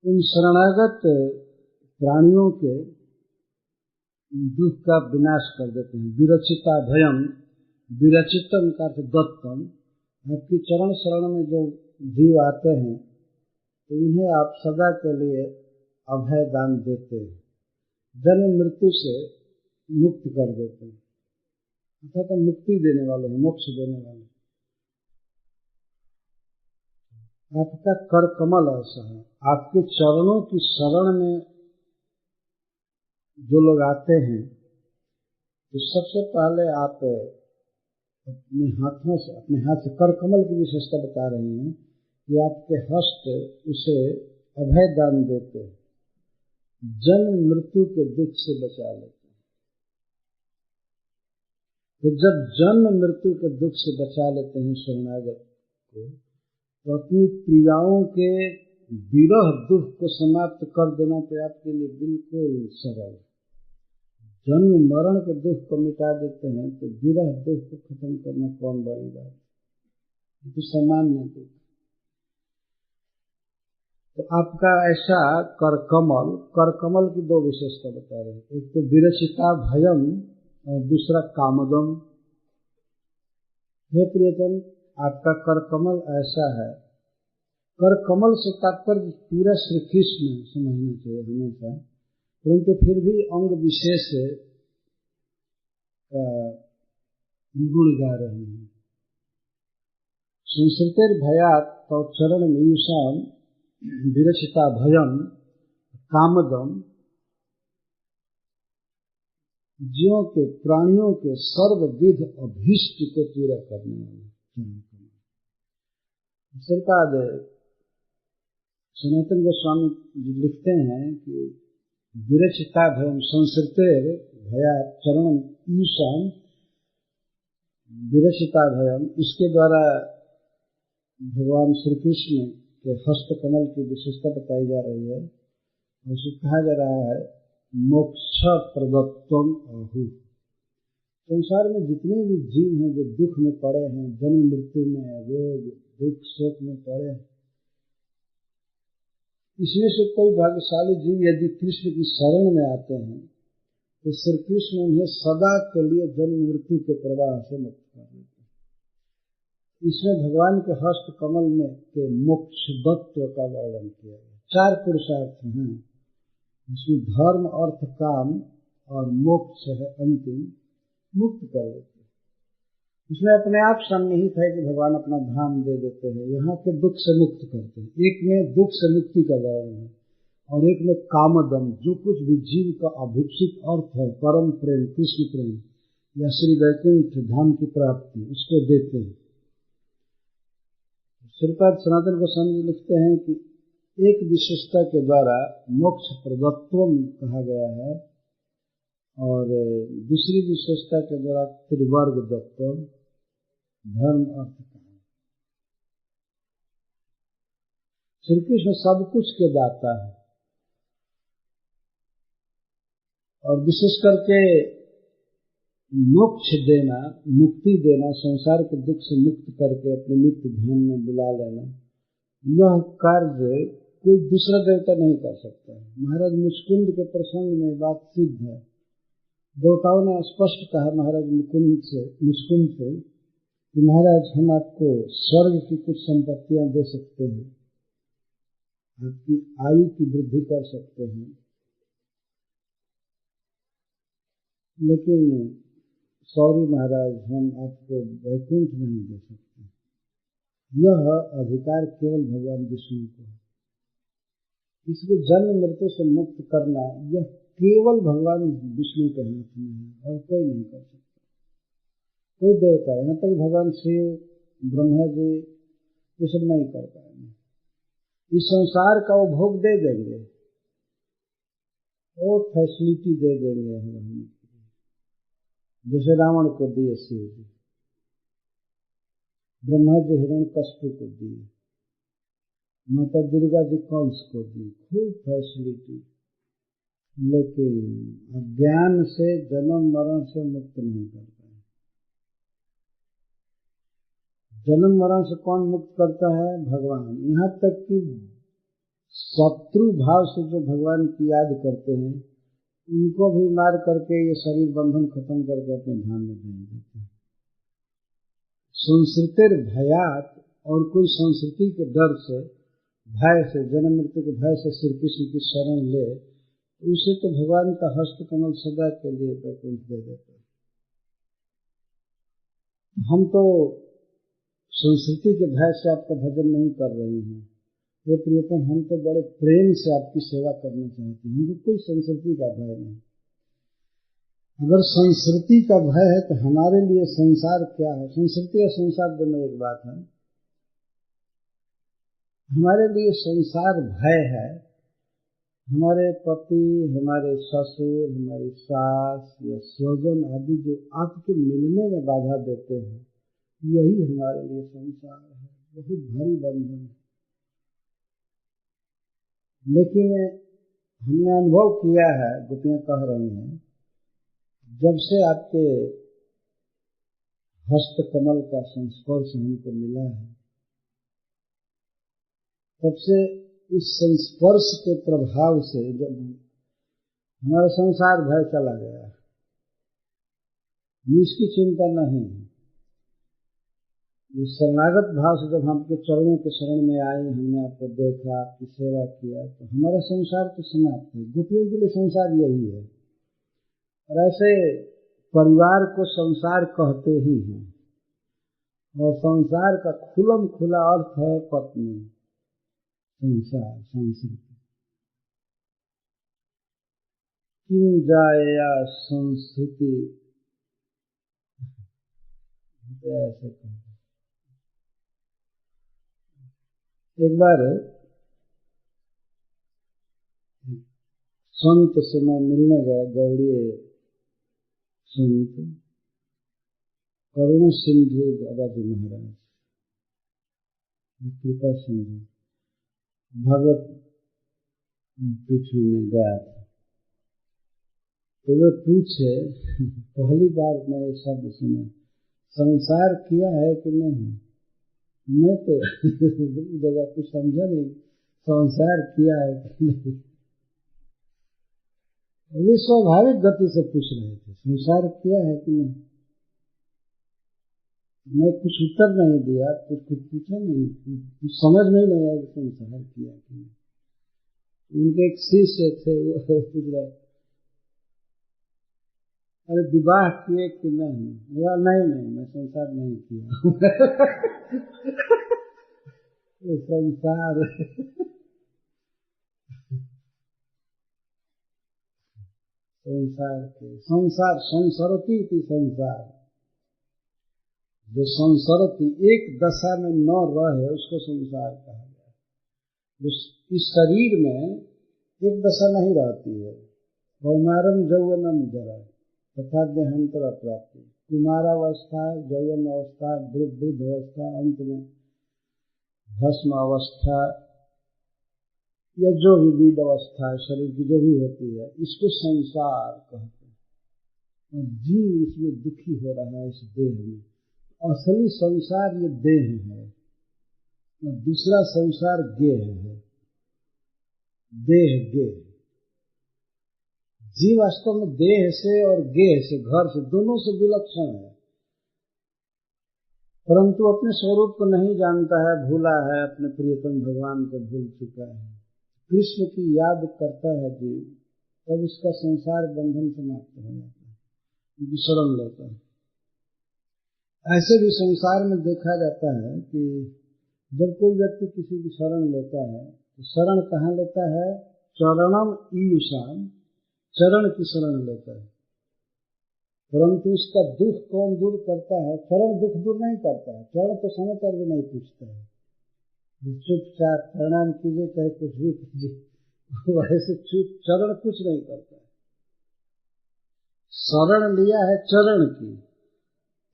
उन शरणागत प्राणियों के दुख का विनाश कर देते हैं। विरचिता भयम, विरचितम का अर्थ दत्तम, आपकी चरण शरण में जो जीव आते हैं तो उन्हें आप सदा के लिए अभय दान देते हैं, जन्म मृत्यु से मुक्त कर देते हैं, अर्थात मुक्ति देने वाले हैं, मोक्ष देने वाले। आपका कर कमल ऐसा है, आपके चरणों की शरण में जो लोग आते हैं तो सबसे पहले आप अपने हाथ से कर कमल की विशेषता बता रही हैं कि आपके हस्त उसे अभय दान देते हैं, जन्म मृत्यु के दुख से बचा लेते हैं। तो जब जन्म मृत्यु के दुख से बचा लेते हैं शरणागत को, तो अपनी प्रियाओं के विरह दुख को समाप्त कर देना तो आपके लिए बिल्कुल सरल। जन्म मरण के दुख को मिटा देते हैं तो विरह दुख को खत्म करना कौन बड़ी बात, तो सामान्य दुख। तो आपका ऐसा कर कमल की दो विशेषता बता रहे हैं, एक तो विरचिता भयम और दूसरा कामदम। हे प्रियतम, आपका कर कमल ऐसा है। कर कमल से तात्पर्य पूरा श्री कृष्ण समझना चाहिए हमेशा, परंतु फिर भी अंग विशेष गुण गा रहे हैं। संस्कृतिर भयात तो चरण मीयुषाम विरचिता भयम कामदम, जीवों के प्राणियों के सर्वविध अभीष्ट को पूरा करने वाले। श्रीपाद सनातन गोस्वामी जी लिखते हैं कि विरचिता भयम संस्कृतिर भया चरण ईशान विरचिता भयम, इसके द्वारा भगवान श्री कृष्ण के हस्त कमल की विशेषता बताई जा रही है और उसे कहा जा रहा है मोक्ष प्रदत्तम आहु। संसार में जितने भी जीव हैं जो दुख में पड़े हैं, जन्म मृत्यु में, रोग दुख शोक में पड़े हैं, इसमें से कोई भाग्यशाली जीव यदि कृष्ण की शरण में आते हैं तो श्री कृष्ण उन्हें सदा के लिए जन्म मृत्यु के प्रवाह से मुक्त कर देते हैं। इसमें भगवान के हस्त कमल में के मोक्षदत्व का वर्णन किया गया। 4 पुरुषार्थ हैं, इसमें धर्म अर्थ काम और मोक्ष है अंतिम, मुक्त कर देते हैं। इसमें अपने आप सन्निहित है कि भगवान अपना धाम दे देते हैं, यहाँ के दुख से मुक्त करते हैं। एक में दुख से मुक्ति का वर्णन है और एक में कामदम, जो कुछ भी जीव का अभिप्सित अर्थ है, परम प्रेम, कृष्ण प्रेम या श्री वैकुंठ धाम की प्राप्ति, उसको देते हैं। श्रीपाद सनातन गोस्वामी जी लिखते हैं कि एक विशेषता के द्वारा मोक्ष प्रदत्तम कहा गया है और दूसरी विशेषता के द्वारा त्रिवर्ग दत्तम, धर्म अर्थ कहा। श्री कृष्ण सब कुछ के दाता है और विशेष करके मोक्ष देना, मुक्ति देना, संसार के दुख से मुक्त करके अपने नित्य धाम में बुला लेना, यह कार्य कोई दूसरा देवता नहीं कर सकता है। महाराज मुचकुंद के प्रसंग में बात सिद्ध है। देवताओं ने स्पष्ट कहा महाराज मुचकुंद से कि महाराज हम आपको स्वर्ग की कुछ संपत्तियां दे सकते हैं, आपकी आयु की वृद्धि कर सकते हैं, लेकिन सॉरी महाराज हम आपको वैकुंठ नहीं दे सकते। यह अधिकार केवल भगवान विष्णु को है। इसको जन्म मृत्यु से मुक्त करना यह केवल भगवान विष्णु के हाथ में है और कोई नहीं कर सकता, कोई देवता। यहाँ तक भगवान शिव, ब्रह्मा जी ये सब नहीं कर पाएंगे। इस संसार का वो भोग दे देंगे, वो फैसिलिटी दे देंगे रहने के लिए, जैसे रावण को दिए शिव जी, ब्रह्मा जी हिरण्यकश्यप को दिए, माता दुर्गा जी कंस को दी, खूब फैसिलिटी। लेकिन अज्ञान से जन्म मरण से मुक्त नहीं कर पाए। जन्म मरण से कौन मुक्त करता है? भगवान। यहाँ तक कि शत्रु भाव से जो भगवान की याद करते हैं उनको भी मार करके ये शरीर बंधन खत्म करके अपने धाम में भेज देते हैं। संस्कृतिर भयात, और कोई संस्कृति के डर से, भय से, जन्म मृत्यु के भय से श्री कृष्ण की शरण ले, उसे तो भगवान का हस्त कमल सदा के लिए वैकुंठ दे देते हैं। हम तो संस्कृति के भय से आपका भजन नहीं कर रहे हैं, ये प्रियतम हम तो बड़े प्रेम से आपकी सेवा करना चाहते हैं, हमको कोई संस्कृति का भय नहीं। अगर संस्कृति का भय है तो हमारे लिए संसार क्या है? संस्कृति और संसार दोनों एक बात है। हमारे लिए संसार भय है। हमारे पति, हमारे ससुर, हमारी सास या स्वजन आदि जो आपके मिलने में बाधा देते हैं, यही हमारे लिए संसार है, बहुत भारी बंधन है। लेकिन हमने अनुभव किया है, गोपियां कह रही हैं, जब से आपके हस्त कमल का संस्पर्श हमको मिला है, तब से उस संस्पर्श के प्रभाव से जब हमारा संसार भय चला गया, इसकी चिंता नहीं है। उस शरणागत भाव से जब हम आपके चरणों के शरण में आए, हमने आपको देखा, आपकी सेवा किया, तो हमारा संसार तो समाप्त है। गोपियों के लिए संसार यही है। और ऐसे परिवार को संसार कहते ही हैं, और संसार का खुलम खुला अर्थ है पत्नी। संसार, संस्कृति। किम जाया संस्कृति, ऐसे कहते। एक बार संत से मैं मिलने गया, गौड़ीय संत करुण सिंधु बाबा जी महाराज, कृपा सिंधु, भगवत पृथ्वी में गया था। तो वे पूछे, पहली बार मैं ये शब्द सुना, संसार किया है कि नहीं? मैं तो जगह कुछ समझा नहीं, संसार किया है कि नहीं। वे स्वाभाविक गति से पूछ रहे थे, संसार किया है कि नहीं। मैं कुछ उत्तर नहीं दिया, कुछ पूछा नहीं, कुछ समझ नहीं आया कि संसार किया कि नहीं। उनके एक शिष्य थे, वो पूछ रहे, अरे विवाह किए कि नहीं? नहीं, मैं संसार नहीं किया। संसार संसार के संसार संसरती थी। संसार जो संसरती, एक दशा में न रहे, उसको संसार कहा गया। जो इस शरीर में एक दशा नहीं रहती है, कौमारम यौवनम जरा तथा देहांतर प्राप्ति, कुमारावस्था, यौवन अवस्था, वृद्ध अवस्था, अंत में भस्म अवस्था, या जो भी विद अवस्था है शरीर की जो भी होती है, इसको संसार कहते हैं। और जीव इसमें दुखी हो रहा है इस देह में। असली संसार ये देह है, और दूसरा संसार गेह है। देह गेह, जीव वास्तव में देह से और गेह से, घर से, दोनों से विलक्षण है, परंतु अपने स्वरूप को नहीं जानता है, भूला है, अपने प्रियतम भगवान को भूल चुका है। कृष्ण की याद करता है जीव, तब उसका संसार बंधन समाप्त हो जाता है, विश्राम लेता है। ऐसे भी संसार में देखा जाता है कि जब कोई व्यक्ति किसी की शरण लेता है तो शरण कहाँ लेता है? चरणम ईयुषाम, चरण की शरण लेता है। परंतु उसका दुख कौन दूर करता है? चरण दुख दूर नहीं करता है। चरण तो समय पर भी नहीं पूछता है, चुपचाप प्रणाम कीजिए चाहे कुछ भी कीजिए, वैसे चुप चरण कुछ नहीं करता है। शरण लिया है चरण की,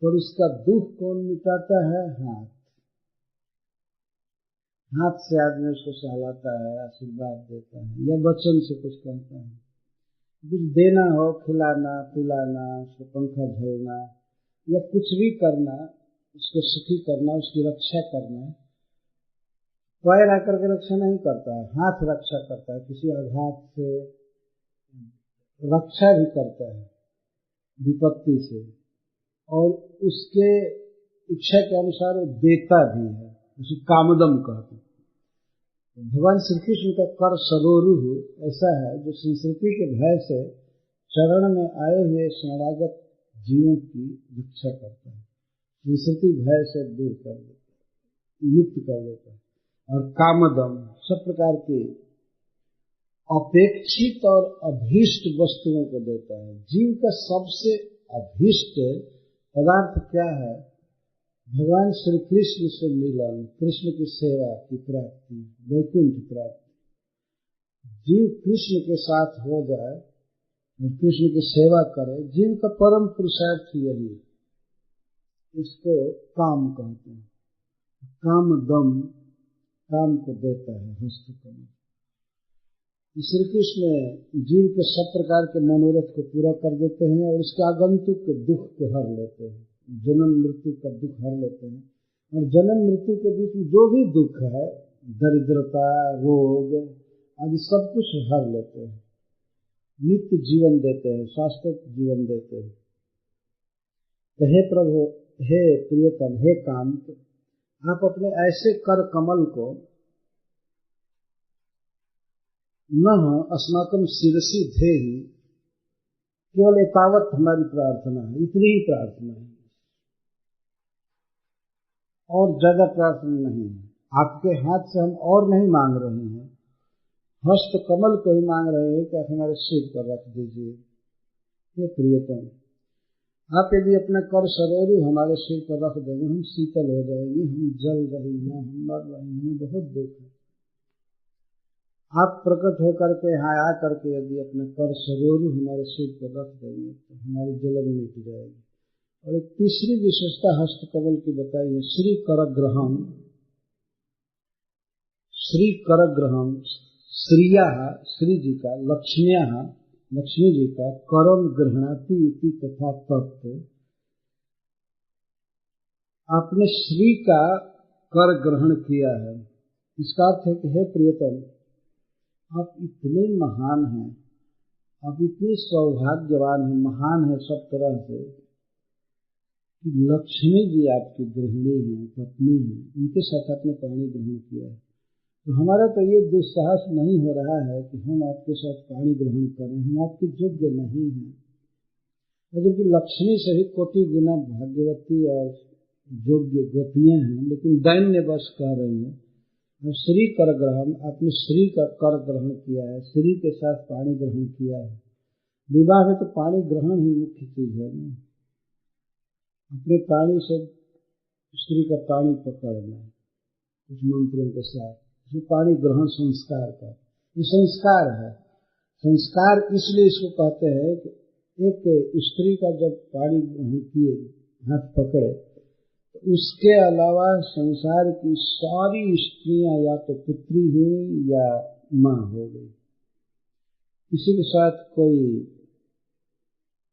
पर उसका दुख कौन मिटाता है? हाथ। हाथ से आदमी उसको सहलाता है, आशीर्वाद देता है, या वचन से कुछ कहता है। कुछ देना हो, खिलाना पिलाना, उसको पंखा झोलना या कुछ भी करना, उसको सुखी करना, उसकी रक्षा करना। पैर आकर के रक्षा नहीं करता है, हाथ रक्षा करता है, किसी आघात से रक्षा भी करता है, विपत्ति से, और उसके इच्छा के अनुसार वो देता भी है, उसे कामदम कहते हैं। भगवान श्री कृष्ण का कर सरोरुह ऐसा है जो संस्कृति के भय से चरण में आए हुए शरणागत जीवों की रक्षा करता है, संस्कृति भय से दूर कर देता है, मुक्त कर देता है, और कामदम सब प्रकार के अपेक्षित और अभीष्ट वस्तुओं को देता है। जीव का सबसे अभीष्ट पदार्थ क्या है? भगवान श्री कृष्ण से मिलन, कृष्ण की सेवा की प्राप्ति, वैकुंठ प्राप्ति। जीव कृष्ण के साथ हो जाए, कृष्ण की सेवा करे, जीव का परम पुरुषार्थ यही, इसको काम कहते हैं। काम दम, काम को देता है, हस्तकम। श्री कृष्ण जीव के सब प्रकार के मनोरथ को पूरा कर देते हैं और उसके आगंतुक के दुख को हर लेते हैं, जन्म मृत्यु का दुख हर लेते हैं। और जन्म मृत्यु के बीच में जो भी दुख है, दरिद्रता, रोग आदि सब कुछ हर लेते हैं, नित्य जीवन देते हैं, शाश्वत जीवन देते हैं। तो हे प्रभु, हे प्रियतम, हे कांत, आप अपने ऐसे कर कमल को न अस्माकं शिरसि धेहि, केवल एतावत हमारी प्रार्थना है, इतनी ही प्रार्थना है, और ज्यादा प्रार्थना नहीं है। आपके हाथ से हम और नहीं मांग रहे हैं, हस्त कमल को ही मांग रहे हैं कि आप हमारे सिर पर रख दीजिए। हे प्रियतम, आप यदि अपना कर सरोरु हमारे सिर पर रख देंगे, हम शीतल हो जाएंगे, हम जल रही हैं, हम मर रहे हैं, हमें बहुत दुख है। आप प्रकट होकर के यहाँ आ करके यदि अपने कर सरोरु हमारे सिर पर रख देंगे तो हमारी जलन मिट जाएगी। और एक तीसरी विशेषता हस्तकमल की बताई है, श्री करग्रहम। श्री करग्रहम, श्रिया, श्री जी का, लक्ष्म्या, लक्ष्मी जी का करम गृह्णाति इति तथा तत्व। आपने श्री का कर ग्रहण किया है, इसका अर्थ है कि हे प्रियतम, आप इतने महान हैं, आप इतने सौभाग्यवान हैं, महान है सब तरह से, कि लक्ष्मी जी आपकी गृहिणी हैं, पत्नी हैं, उनके साथ आपने पानी ग्रहण किया है। तो हमारा तो ये दुस्साहस नहीं हो रहा है कि हम आपके साथ पानी ग्रहण करें, हम आपके योग्य नहीं हैं। जबकि लक्ष्मी से भी कोटि गुना भाग्यवती और योग्य गोपियां हैं, लेकिन दैन्य बस कह रही हैं। श्री कर ग्रहण, आपने श्री का कर ग्रहण किया है, श्री के साथ पानी ग्रहण किया है। विवाह में तो पानी ग्रहण ही मुख्य चीज है ना, अपने पानी से स्त्री का पानी पकड़ना कुछ मंत्रों के साथ, जो पानी ग्रहण संस्कार का, ये संस्कार है। संस्कार इसलिए इसको कहते हैं कि एक स्त्री का जब पानी ग्रहण किए, हाथ पकड़े, उसके अलावा संसार की सारी स्त्रियां या तो पुत्री हुई या मां हो गई, किसी के साथ कोई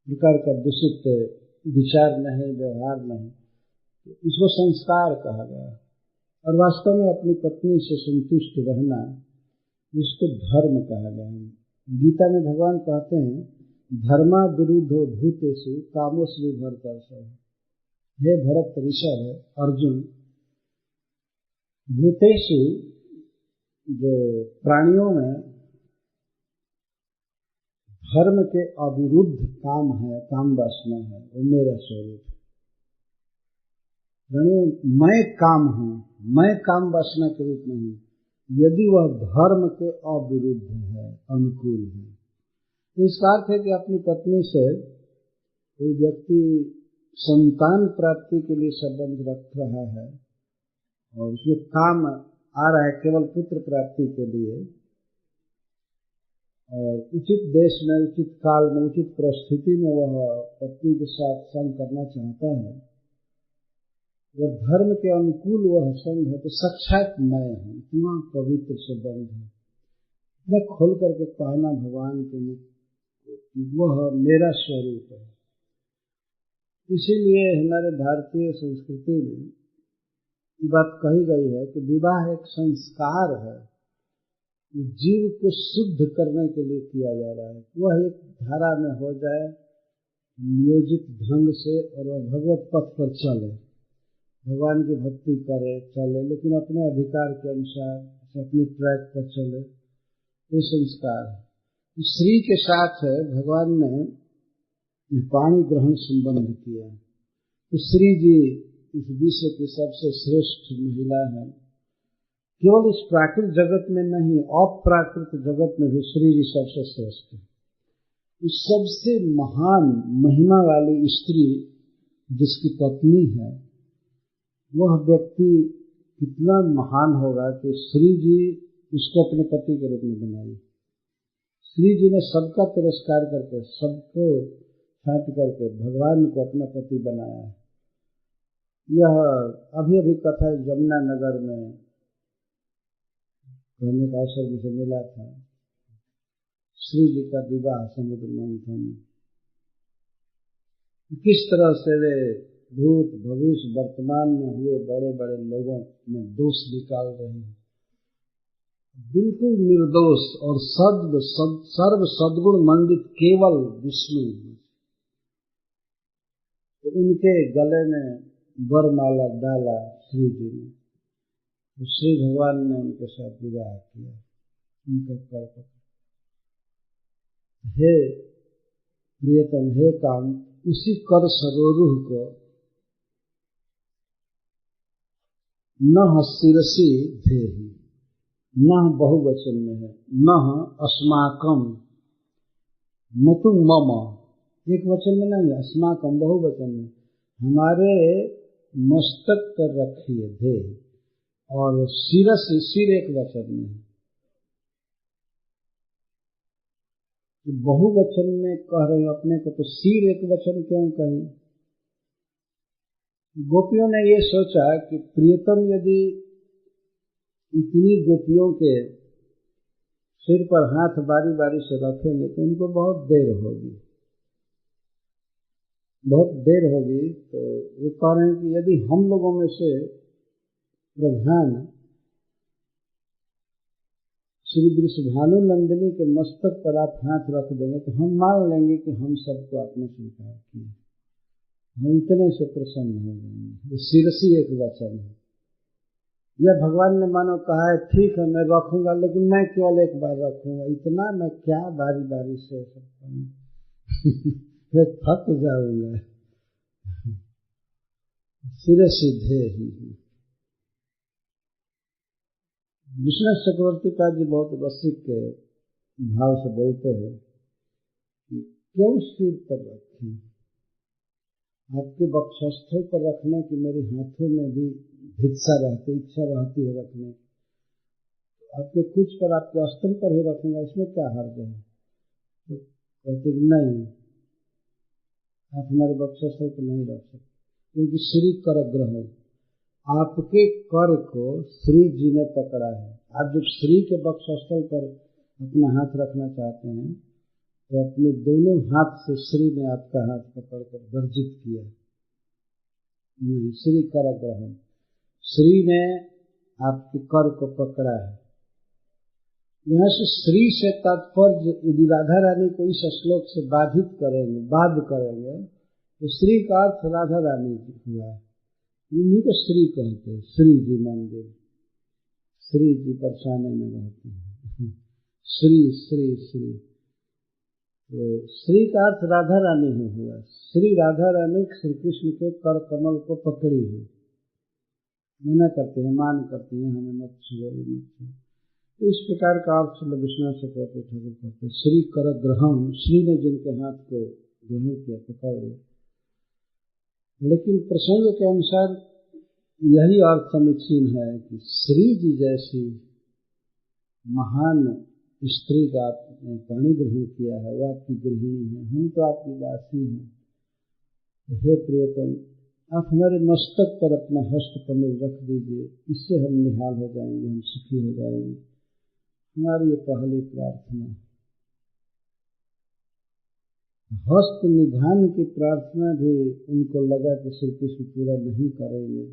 प्रकार का दूषित विचार नहीं, व्यवहार नहीं, तो इसको संस्कार कहा गया। और वास्तव में अपनी पत्नी से संतुष्ट रहना, इसको धर्म कहा गया है। गीता में भगवान कहते हैं, धर्मा विरुद्धो भूतेषु कामोऽस्मि भरतर्षभ। हे भरत ऋषभ अर्जुन, भूतेषु जो प्राणियों में धर्म के अविरुद्ध काम है, काम वासना है, वो मेरा स्वरूप है। मैं काम हूँ, मैं काम वासना के रूप में हूँ, यदि वह धर्म के अविरुद्ध है, अनुकूल है। तो इसका अर्थ है कि अपनी पत्नी से कोई व्यक्ति संतान प्राप्ति के लिए संबंध रख रहा है और उसमें काम आ रहा है केवल पुत्र प्राप्ति के लिए, और उचित देश में, उचित काल में, उचित परिस्थिति में वह पत्नी के साथ संग करना चाहता है, वह धर्म के अनुकूल वह संग है, तो साक्षात मैं हूँ। इतना पवित्र संबंध है, मैं खोल करके कहना भगवान के मुख वह मेरा स्वरूप है। इसीलिए हमारे भारतीय संस्कृति में ये बात कही गई है कि विवाह एक संस्कार है, जीव को शुद्ध करने के लिए किया जा रहा है। वह एक धारा में हो जाए नियोजित ढंग से और वह भगवत पथ पर चले, भगवान की भक्ति करे, चले, लेकिन अपने अधिकार के अनुसार अपने ट्रैक पर चले। ये संस्कार है। स्त्री के साथ है भगवान ने पाणी ग्रहण संबंध किया। तो श्री जी इस विश्व की सबसे श्रेष्ठ महिला है। केवल इस प्राकृत जगत में नहीं, अप्राकृत जगत में भी श्री जी सबसे श्रेष्ठ है। इस सबसे महान महिमा वाली स्त्री जिसकी पत्नी है, वह व्यक्ति कितना महान होगा कि श्री जी उसको अपने पति के रूप में बनाई। श्री जी ने सबका तिरस्कार करके, सबको छांट करके भगवान को अपना पति बनाया। यह अभी अभी कथा जमुना नगर में कहने का अवसर मुझे मिला था। श्री जी का विवाह समुद्र मंथन, किस तरह से वे भूत भविष्य वर्तमान में हुए बड़े बड़े लोगों में दोष निकाल रहे हैं, बिल्कुल निर्दोष और सर्व सद्गुण मंडित केवल विष्णु। तो उनके गले में वरमाला डाला श्री जी ने, तो श्री भगवान ने उनके साथ विवाह किया। उनका कर पकड़, हे प्रियतम, हे काम, उसी कर सरोरुह को न शिरसी धेहि, न बहुवचन में है, न अस्माकम, न तुम मम, एक वचन में नहीं, अस्माकम बहुवचन में, हमारे मस्तक पर रखिए धे, और शिरस सिर एक वचन में है। बहुवचन में कह रहे हो अपने को, तो सिर एक वचन क्यों कहें? गोपियों ने ये सोचा कि प्रियतम यदि इतनी गोपियों के सिर पर हाथ बारी बारी से रखेंगे तो उनको बहुत देर होगी, बहुत देर होगी। तो वो कह रहे हैं कि यदि हम लोगों में से प्रधान श्री वृषभानु नंदिनी के मस्तक पर आप हाथ रख देंगे तो हम मान लेंगे कि हम सबको आपने स्वीकार किया, हम इतने से प्रसन्न हो जाएंगे। शिरसी एक वचन है। यह भगवान ने मानो कहा है, ठीक है मैं रखूंगा, लेकिन मैं केवल एक बार रखूंगा, इतना मैं क्या बारी बारी से सकता हूँ, मैं थक जाऊंगा। शिरसी धेहि। विष्णु चक्रवर्ती का जी बहुत रसिक के भाव से बोलते हैं कि क्यों सिर पर रखें, आपके वक्षस्थल पर रखने की मेरे हाथों में भी भिक्षा रहती, इच्छा रहती है रखने, आपके कुछ पर, आपके स्तन पर ही रखूंगा, इसमें क्या हर्ज है? तो कहते नहीं, आप हमारे वक्षस्थल पर नहीं रख सकते, क्योंकि श्री कर ग्रह, आपके कर को श्री जी ने पकड़ा है। आप जब श्री के वक्षस्थल पर अपना हाथ रखना चाहते हैं तो अपने दोनों हाथ से श्री ने आपका हाथ पकड़कर वर्जित किया। श्री कर ग्रह, श्री ने आपके कर को पकड़ा है। यहाँ से श्री से तात्पर्य यदि राधा रानी को इस श्लोक से बाधित करेंगे, बाध करेंगे, तो श्री का अर्थ राधा रानी हुआ, उन्हीं को श्री कहते हैं। श्री जी मंदिर, श्री जी परसाने में रहते हैं, श्री श्री श्री, तो श्री का अर्थ राधा रानी ही हुआ। श्री राधा रानी श्री कृष्ण के कर कमल को पकड़ी है, मना करते हैं, मान करते हैं, हमें मत छुओ, ये मत छुओ। तो इस प्रकार का अर्थ विश्वनाथ चक्रवर्ती ठाकुर करते। श्री कर ग्रहण, श्री ने जिनके हाथ को ग्रहण किया, पकड़ लिया। लेकिन प्रसंग के अनुसार यही अर्थ समीचीन है कि श्री जी जैसी महान स्त्री का आपने पाणी ग्रहण किया है, वो आपकी गृहिणी है, हम तो आपकी दासी हैं। हे प्रियतम, आप हमारे मस्तक पर अपना हस्त कमल रख दीजिए, इससे हम निहाल हो जाएंगे, हम सुखी हो जाएंगे। हमारी ये पहली प्रार्थना। हस्त निधान की प्रार्थना भी उनको लगा कि श्री कृष्ण पूरा नहीं करेंगे।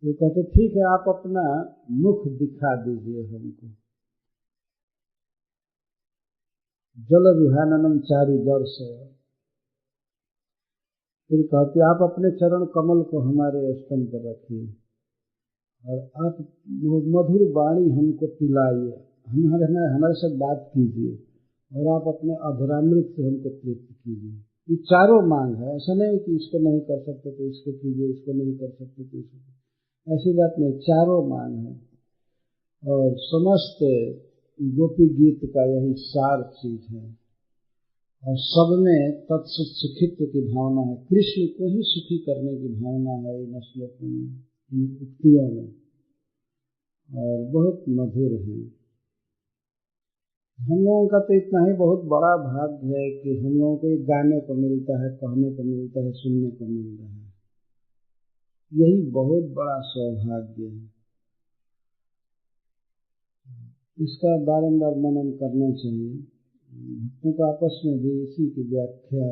वो कहते ठीक है, आप अपना मुख दिखा दीजिए हमको। जल रुहाननम चारु दर्श। फिर कहते आप अपने चरण कमल को हमारे स्तन पर रखिए और आप मधुर वाणी हमको पिलाइए, हमारे साथ बात कीजिए और आप अपने अधरामृत से हमको तृप्त कीजिए। ये चारों मांग है, ऐसा नहीं कि इसको नहीं कर सकते तो इसको कीजिए, इसको नहीं कर सकते तो इसको, ऐसी बात नहीं, चारों मांग है। और समस्त गोपी गीत का यही सार चीज है और सब में तत्सुखित्व की भावना है, कृष्ण को ही सुखी करने की भावना है इन श्लोकों में, इन उक्तियों में, और बहुत मधुर है। हम लोगों का तो इतना ही बहुत बड़ा भाग्य है कि हम लोगों को गाने को मिलता है, कहने को मिलता है, सुनने को मिल रहा है, यही बहुत बड़ा सौभाग्य है। इसका बारंबार मनन करना चाहिए। भक्तों को आपस में भी इसी की व्याख्या